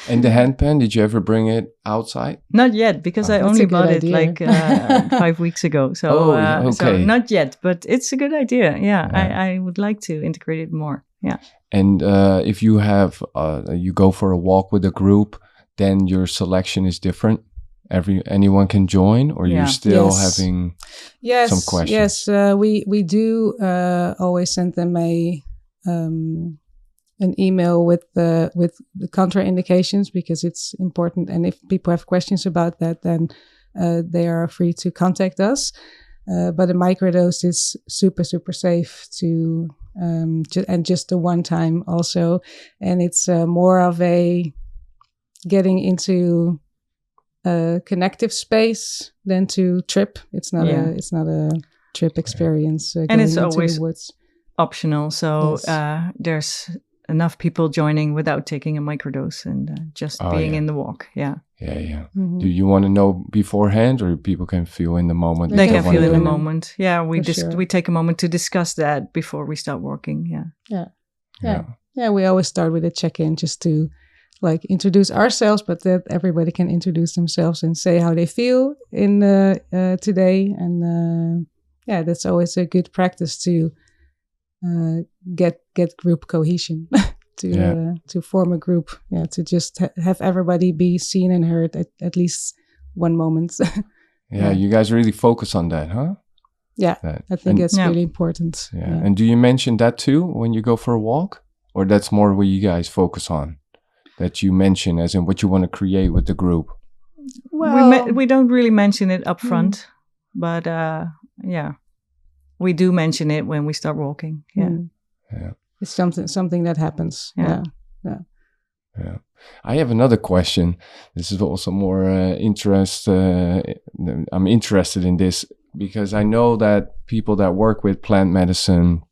And the handpan, did you ever bring it outside? Not yet, because I only bought it like 5 weeks ago. So, okay. So not yet, but it's a good idea. I would like to integrate it more. Yeah. And if you have you go for a walk with a group, then your selection is different. anyone can join, or you're still having some questions? Yes, we do always send them an email with the contraindications, because it's important. And if people have questions about that, then they are free to contact us. But a microdose is super, super safe to, and just the one time also. And it's more of a getting into a connective space than to trip. It's not a trip experience. And it's always optional. So there's enough people joining without taking a microdose and just being in the walk. Yeah. Mm-hmm. Do you want to know beforehand, or people can feel in the moment? They can feel in the moment. Yeah, we take a moment to discuss that before we start walking. Yeah. We always start with a check-in, just to introduce ourselves, but that everybody can introduce themselves and say how they feel in today. And that's always a good practice to get group cohesion. To form a group, to just have everybody be seen and heard at least one moment. You guys really focus on that, huh? Yeah, I think that's really important. And do you mention that too when you go for a walk, or that's more what you guys focus on? That you mention as in what you want to create with the group? Well, we don't really mention it up front, but we do mention it when we start walking. It's something that happens. Yeah. I have another question. This is also more interest. I'm interested in this because I know that people that work with plant medicine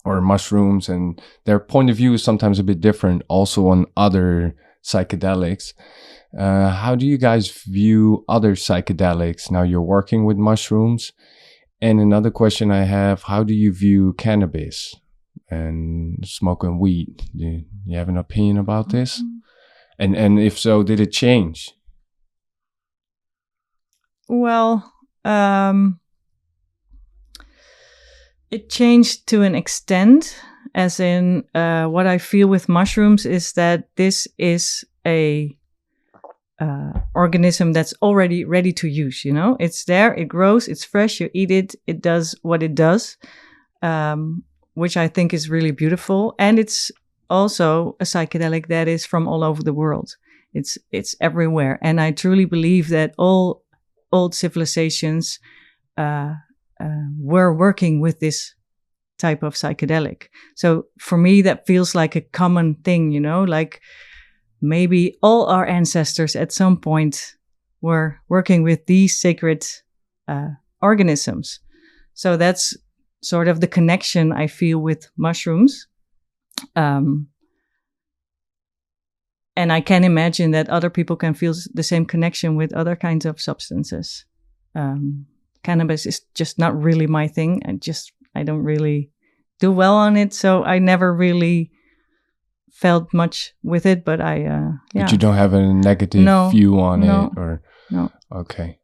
or mushrooms, and their point of view is sometimes a bit different also on other psychedelics. How do you guys view other psychedelics? Now you're working with mushrooms. And another question I have, how do you view cannabis and smoking weed? Do you have an opinion about this? And if so, did it change? Well, it changed to an extent, as in what I feel with mushrooms is that this is a organism that's already ready to use. It's there, it grows, it's fresh, you eat it, it does what it does, which I think is really beautiful. And it's also a psychedelic that is from all over the world. It's everywhere. And I truly believe that all old civilizations were working with this type of psychedelic. So for me, that feels like a common thing, like maybe all our ancestors at some point were working with these sacred organisms. So that's sort of the connection I feel with mushrooms. And I can imagine that other people can feel the same connection with other kinds of substances. Cannabis is just not really my thing. I don't really do well on it. So I never really felt much with it, but But you don't have a negative view on it, or no? Okay.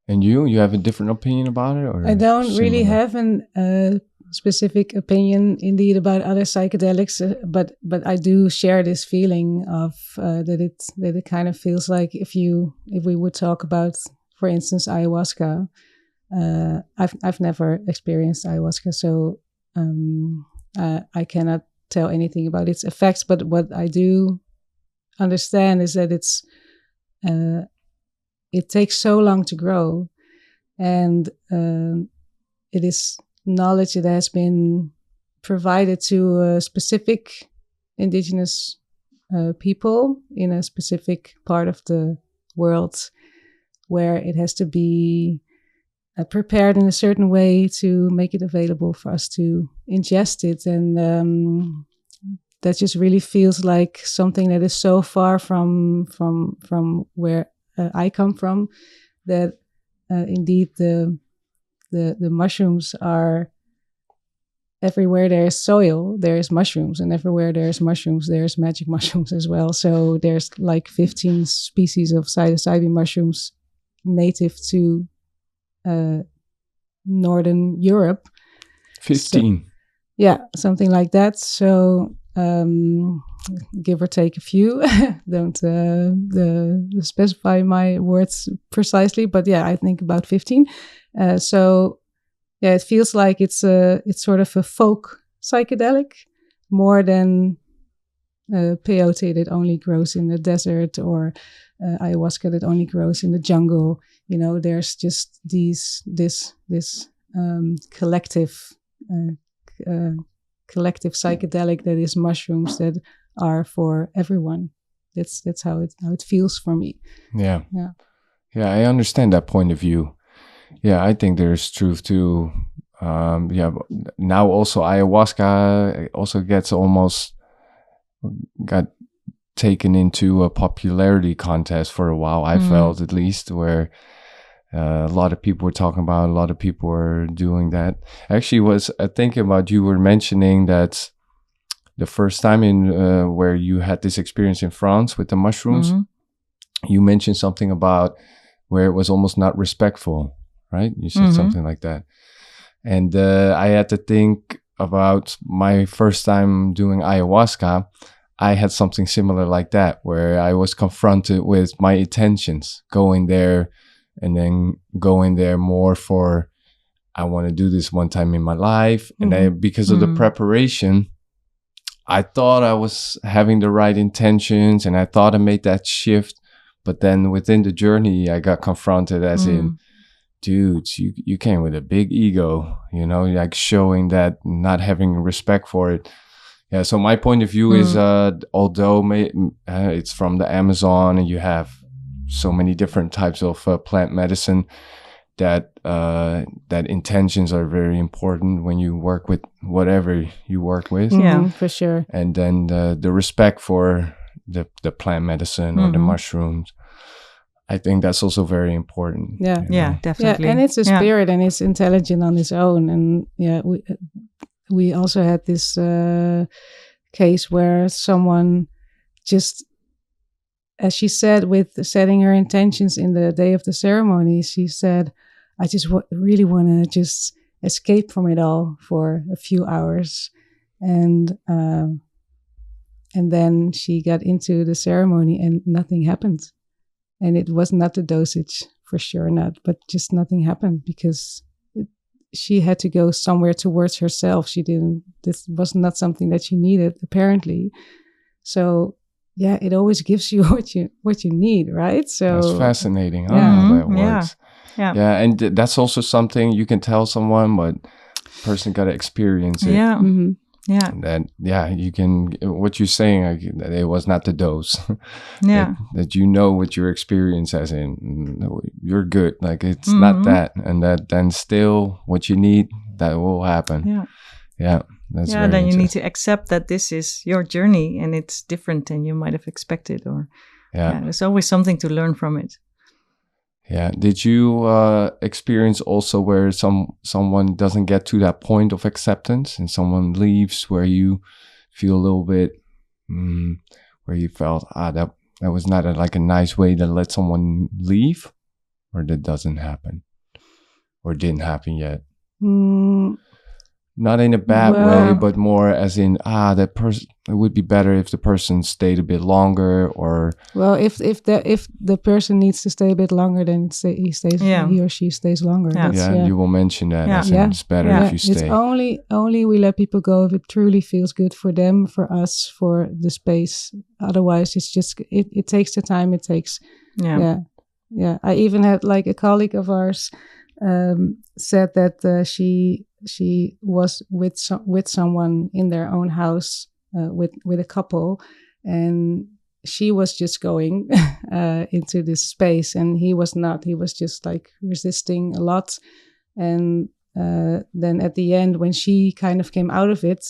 And you have a different opinion about it, or I don't really have a specific opinion, indeed, about other psychedelics, but I do share this feeling of that it kind of feels like if we would talk about, for instance, ayahuasca. I've never experienced ayahuasca, so I cannot tell anything about its effects. But what I do understand is that it takes so long to grow, and it is knowledge that has been provided to a specific indigenous people in a specific part of the world, where it has to be prepared in a certain way to make it available for us to ingest it. And that just really feels like something that is so far from where I come from, that indeed the mushrooms are everywhere. There is soil, there is mushrooms, and everywhere there is mushrooms, there's magic mushrooms as well. So there's like 15 species of psilocybin mushrooms native to Northern Europe. 15. So, yeah, something like that. So give or take a few. Don't specify my words precisely, but yeah, I think about 15. So yeah, it feels like it's sort of a folk psychedelic more than peyote that only grows in the desert, or ayahuasca that only grows in the jungle. You know, there's just this collective psychedelic that is mushrooms that are for everyone. That's how it feels for me. Yeah. I understand that point of view. Yeah, I think there's truth to. Now also ayahuasca also got taken into a popularity contest for a while. I felt, at least, where a lot of people were talking about, a lot of people were doing that. Actually, was thinking about, you were mentioning that the first time where you had this experience in France with the mushrooms, you mentioned something about where it was almost not respectful, right? You said something like that. And I had to think about my first time doing ayahuasca. I had something similar like that, where I was confronted with my intentions, going there and then going there more for, I want to do this one time in my life. And then because of the preparation, I thought I was having the right intentions and I thought I made that shift. But then within the journey, I got confronted as in, dude, you came with a big ego, you know, like showing that, not having respect for it. Yeah, so my point of view is, although it's from the Amazon and you have so many different types of plant medicine, that intentions are very important when you work with whatever you work with. Yeah, for sure. And then the respect for the plant medicine or the mushrooms, I think that's also very important. Yeah, yeah, definitely. Yeah, and it's a spirit and it's intelligent on its own. And yeah, we also had this case where someone just, as she said, with setting her intentions in the day of the ceremony, she said, I just really want to just escape from it all for a few hours. And then she got into the ceremony and nothing happened. And it was not the dosage, for sure not, but just nothing happened because she had to go somewhere towards herself. This was not something that she needed, apparently. So yeah, it always gives you what you need, right? So that's fascinating. How that works. Yeah, and that's also something you can tell someone, but person got to experience it. Yeah. Yeah. And then, you can, what you're saying, it was not the dose. Yeah. that you know what your experience as in, you're good. Like it's not that. And that then still what you need, that will happen. Yeah. Yeah. That's yeah. Then you need to accept that this is your journey and it's different than you might have expected. Or there's always something to learn from it. Yeah. Did you experience also where someone doesn't get to that point of acceptance and someone leaves where you feel a little bit, where you felt, that was not a nice way to let someone leave, or that doesn't happen or didn't happen yet? Not in a bad way, but more as in, that person, it would be better if the person stayed a bit longer, or... Well, if the person needs to stay a bit longer, then he or she stays longer. Yeah, you will mention that. As in it's better if you stay. It's only we let people go if it truly feels good for them, for us, for the space. Otherwise, it's just, it takes the time it takes. Yeah. I even had a colleague of ours said that she was with someone in their own house, with a couple, and she was just going into this space, and he was not. He was just resisting a lot, and then at the end, when she kind of came out of it,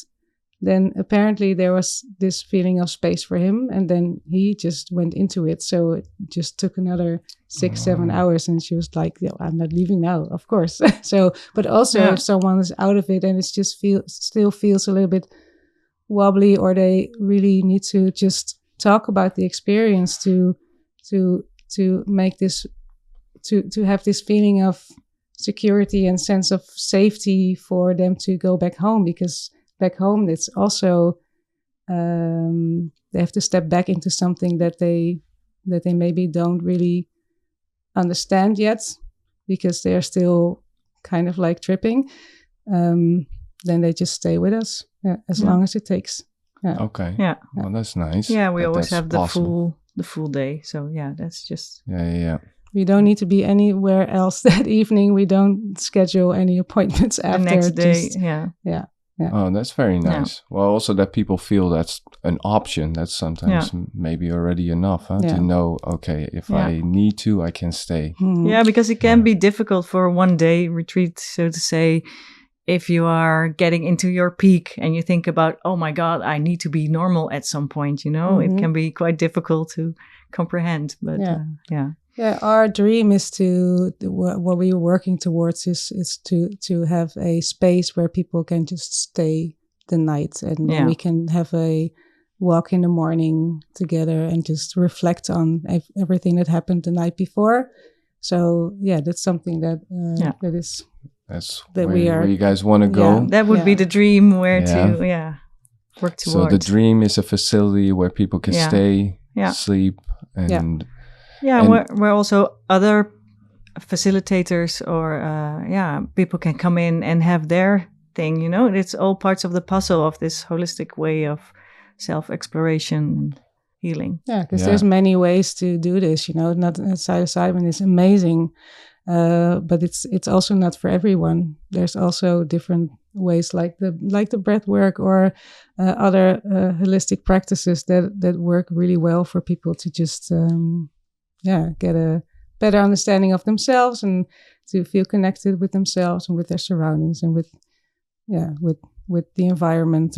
then apparently there was this feeling of space for him, and then he just went into it. So it just took another 6-7 hours, and she was like, I'm not leaving now, of course. So, but also if someone is out of it and it's just still feels a little bit wobbly, or they really need to just talk about the experience to make this, to have this feeling of security and sense of safety for them to go back home, because back home, it's also they have to step back into something that they maybe don't really understand yet, because they're still kind of like tripping, then they just stay with us as long as it takes. Okay. Yeah. Well, that's nice. Yeah, we always that's have the possible. full day. So yeah, that's just Yeah. We don't need to be anywhere else that evening. We don't schedule any appointments after. the next day. Yeah. Oh, that's very nice. Well, also that people feel that's an option. That's sometimes maybe already enough to know, okay, if I need to, I can stay. Yeah, because it can be difficult for a one-day retreat, so to say, if you are getting into your peak and you think about, oh my God, I need to be normal at some point, it can be quite difficult to comprehend. But yeah, our dream is what we are working towards is to have a space where people can just stay the night, and then we can have a walk in the morning together and just reflect on everything that happened the night before. So that's something that that's where you guys want to go. Yeah, that would be the dream where to work towards. So the dream is a facility where people can stay, sleep, and where also other facilitators or people can come in and have their thing. It's all parts of the puzzle of this holistic way of self-exploration and healing. Yeah, because there's many ways to do this. Not psilocybin is amazing, but it's also not for everyone. There's also different ways, like the breath work or other holistic practices that work really well for people to just get a better understanding of themselves and to feel connected with themselves and with their surroundings and with the environment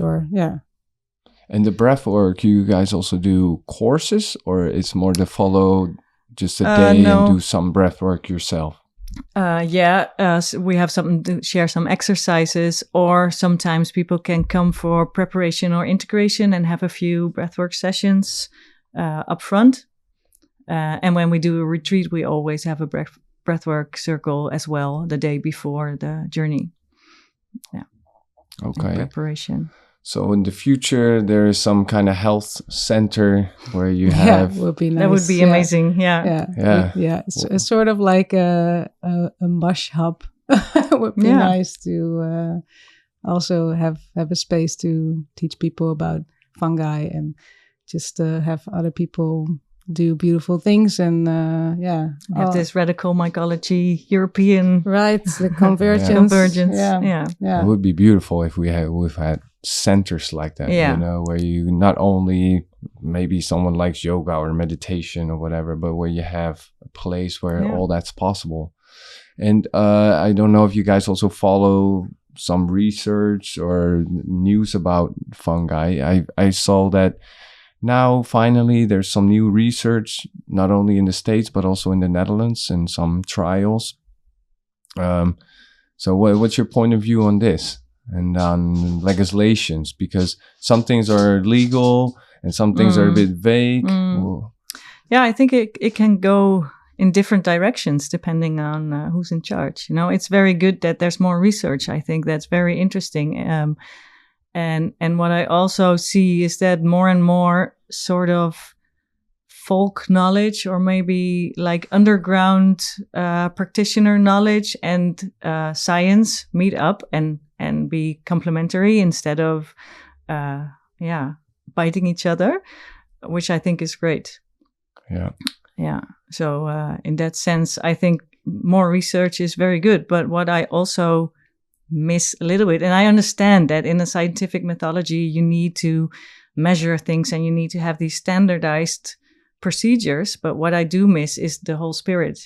And the breath work, you guys also do courses, or it's more to follow just a day and do some breath work yourself? So we have something to share, some exercises, or sometimes people can come for preparation or integration and have a few breathwork sessions up front. And when we do a retreat, we always have a breathwork circle as well the day before the journey. Yeah. Okay. Preparation. So in the future, there is some kind of health center where you have... would be nice. That would be amazing. Yeah. It's sort of like a mush hub. It would be nice to also have a space to teach people about fungi and just have other people do beautiful things and have this radical mycology European the convergence. It would be beautiful if we've had centers like that, where you not only maybe someone likes yoga or meditation or whatever, but where you have a place where all that's possible. And I don't know if you guys also follow some research or news about fungi. I saw that now, finally, there's some new research, not only in the States, but also in the Netherlands, and some trials. So what's your point of view on this and on legislations? Because some things are legal and some things are a bit vague. Yeah, I think it can go in different directions depending on who's in charge. It's very good that there's more research. I think that's very interesting. And what I also see is that more and more sort of folk knowledge, or maybe like underground practitioner knowledge and science meet up and be complementary instead of biting each other, which I think is great. Yeah. So in that sense, I think more research is very good. But what I also miss a little bit, and I understand that in a scientific methodology you need to measure things and you need to have these standardized procedures, but what I do miss is the whole spirit,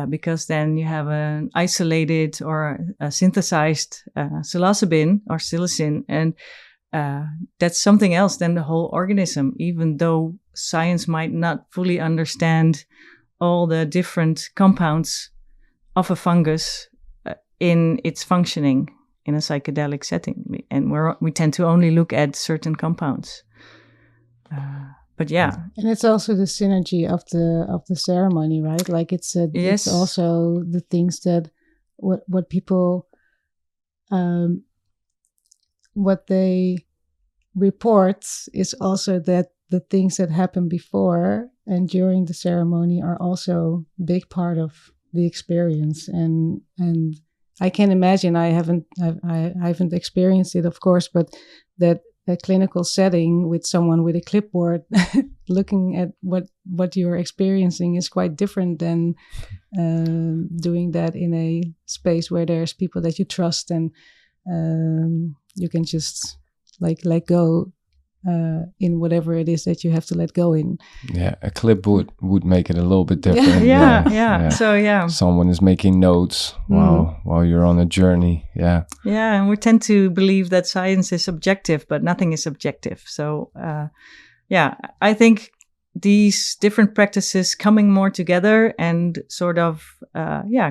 because then you have an isolated or a synthesized psilocybin or psilocin, and that's something else than the whole organism, even though science might not fully understand all the different compounds of a fungus in its functioning in a psychedelic setting, and we tend to only look at certain compounds. But and it's also the synergy of the ceremony, right? Like it's also the things that what people what they report is also that the things that happen before and during the ceremony are also a big part of the experience. And I can imagine, I haven't experienced it, of course, but that a clinical setting with someone with a clipboard looking at what you're experiencing is quite different than doing that in a space where there's people that you trust and you can just like let go in whatever it is that you have to let go in. Yeah, a clipboard would make it a little bit different. Yeah. So someone is making notes while you're on a journey. Yeah, and we tend to believe that science is objective, but nothing is objective. So I think these different practices coming more together and sort of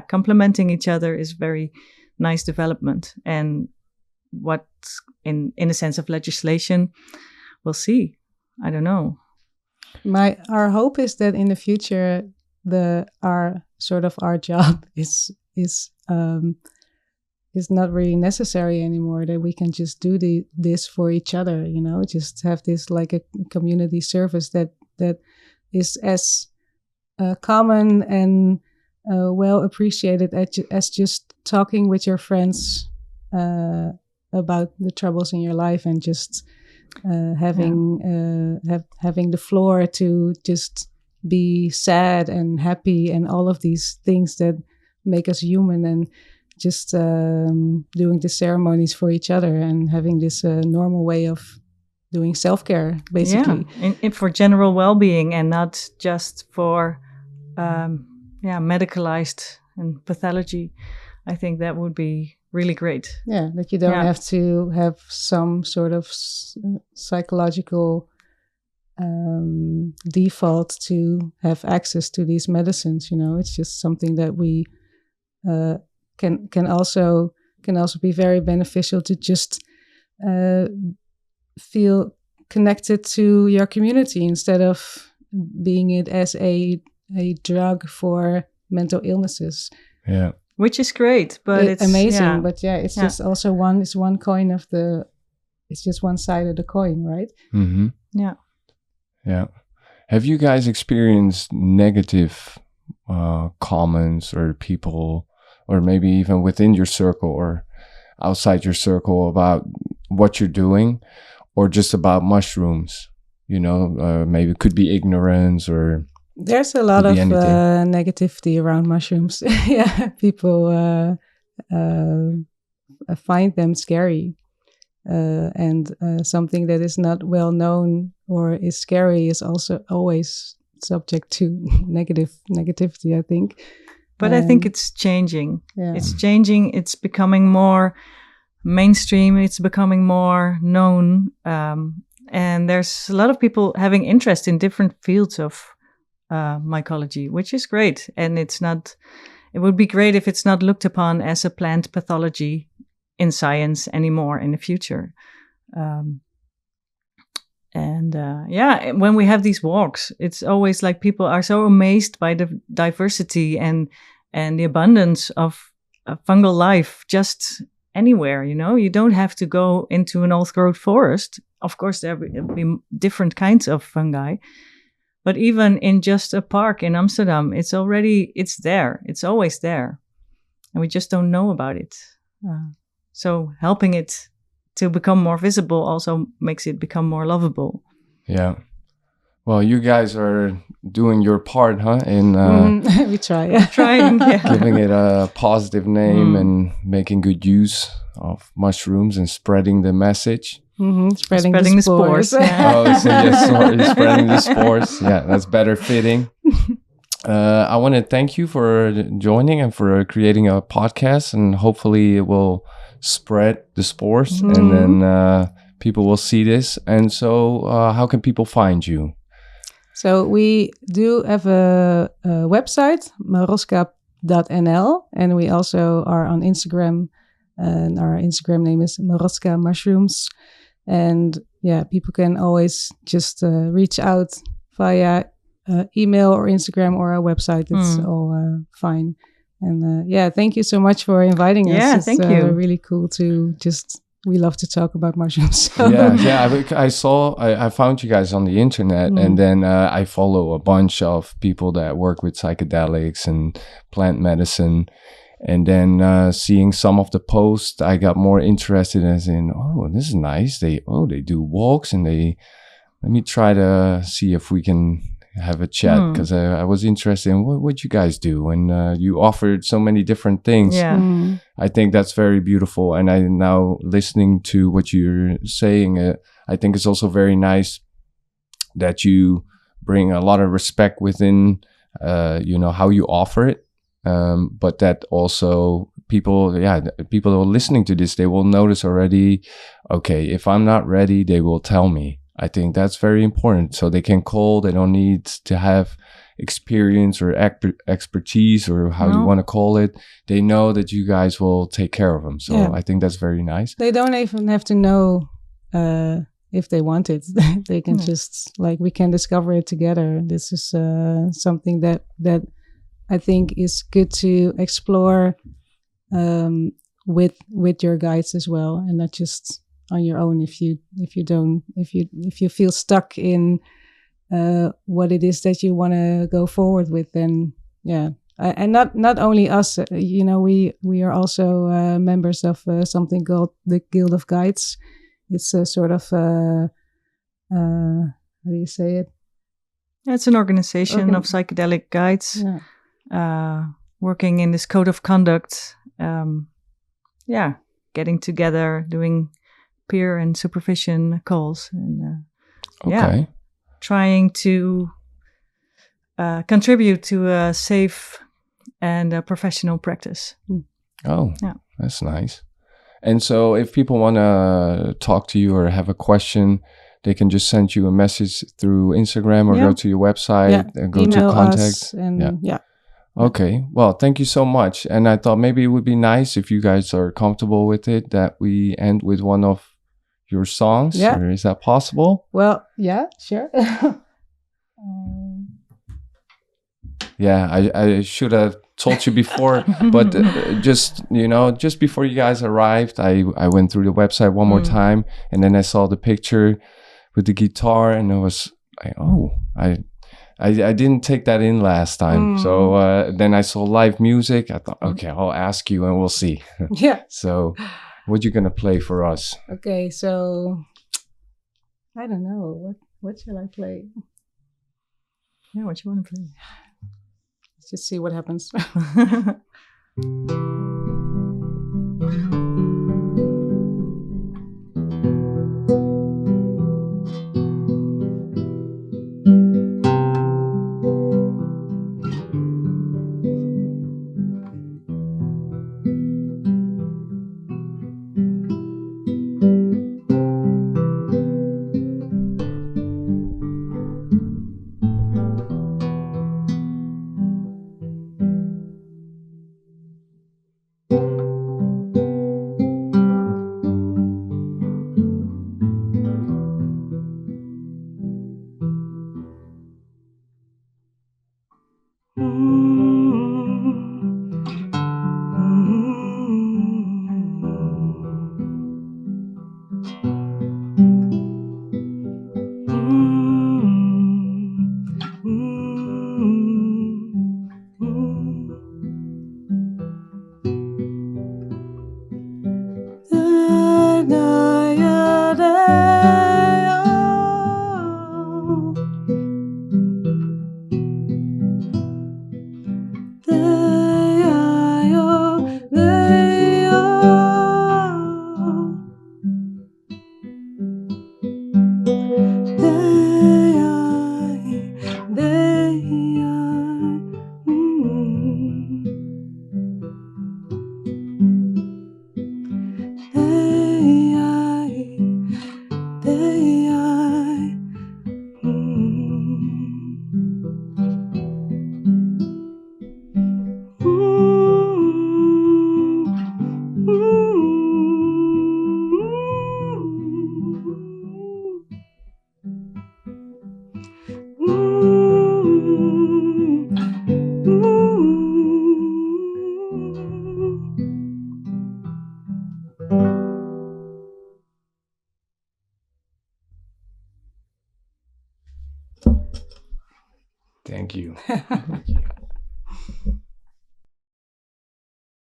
complementing each other is very nice development. And what in a sense of legislation, we'll see. I don't know. Our hope is that in the future, our job is not really necessary anymore. That we can just do this for each other. Just have this like a community service that is as common and well appreciated as just talking with your friends about the troubles in your life and just having the floor to just be sad and happy and all of these things that make us human, and just doing the ceremonies for each other and having this normal way of doing self-care, basically. And for general well-being and not just for medicalized and pathology. I think that would be really great. Yeah, that you don't have to have some sort of psychological default to have access to these medicines. It's just something that we can also be very beneficial to just feel connected to your community instead of being it as a drug for mental illnesses. Yeah. Which is great, but it's amazing. Yeah. But it's just also it's one coin it's just one side of the coin, right? Mm-hmm. Yeah. Yeah. Have you guys experienced negative comments or people, or maybe even within your circle or outside your circle about what you're doing, or just about mushrooms? Maybe it could be ignorance or... There's a lot of negativity around mushrooms. People find them scary. And something that is not well known or is scary is also always subject to negativity, I think. But I think it's changing. Yeah. It's changing. It's becoming more mainstream. It's becoming more known. And there's a lot of people having interest in different fields of mycology, which is great. And it would be great if it's not looked upon as a plant pathology in science anymore in the future. When we have these walks, it's always like people are so amazed by the diversity and the abundance of fungal life just anywhere. You don't have to go into an old growth forest. Of course, there will be different kinds of fungi. But even in just a park in Amsterdam, it's there. It's always there. And we just don't know about it. So helping it to become more visible also makes it become more lovable. Yeah. Well, you guys are doing your part, huh? In we try. Yeah. Trying, yeah. Giving it a positive name and making good use of mushrooms and spreading the message. Mm-hmm. Spreading the spores. Yeah. Spreading the spores. Yeah, that's better fitting. I want to thank you for joining and for creating a podcast, and hopefully it will spread the spores, and then people will see this. And so how can people find you? So we do have a website, marosca.nl, and we also are on Instagram, and our Instagram name is Marosca Mushrooms. And people can always just reach out via email or Instagram or our website. It's all fine. And thank you so much for inviting us. Yeah, thank you. Really cool to just we love to talk about mushrooms. So. Yeah. I found you guys on the internet, and then I follow a bunch of people that work with psychedelics and plant medicine. And then seeing some of the posts, I got more interested as in, oh, this is nice. They do walks, and let me try to see if we can have a chat, because I was interested in what you guys do, and you offered so many different things. I think that's very beautiful, and I now listening to what you're saying, I think it's also very nice that you bring a lot of respect within how you offer it, but that also people who are listening to this, they will notice already, okay, if I'm not ready, they will tell me. I think that's very important. So they can call. They don't need to have experience or expertise or how you want to call it. They know that you guys will take care of them. So I think that's very nice. They don't even have to know if they want it. They can just, like, we can discover it together. This is something that I think is good to explore with your guides as well, and not just on your own. If you feel stuck in what it is that you want to go forward with, then and not only us, we are also members of something called the Guild of Guides. It's a sort of how do you say it? It's an organization of psychedelic guides working in this code of conduct. Getting together, doing peer and supervision calls, and trying to contribute to a safe and a professional practice. Oh, that's nice. And so if people want to talk to you or have a question, they can just send you a message through Instagram or go to your website and go Email to contact. Us and Okay. Well, thank you so much. And I thought maybe it would be nice, if you guys are comfortable with it, that we end with one of your songs. Yeah. Or is that possible? Well, yeah, sure. I should have told you before, but just before you guys arrived, I went through the website one more time, and then I saw the picture with the guitar, and I was like, oh, I didn't take that in last time. So then I saw live music. I thought, okay, I'll ask you and we'll see. Yeah. So what you gonna play for us? Okay, so I don't know. What shall I play? Yeah, what you want to play? Let's just see what happens.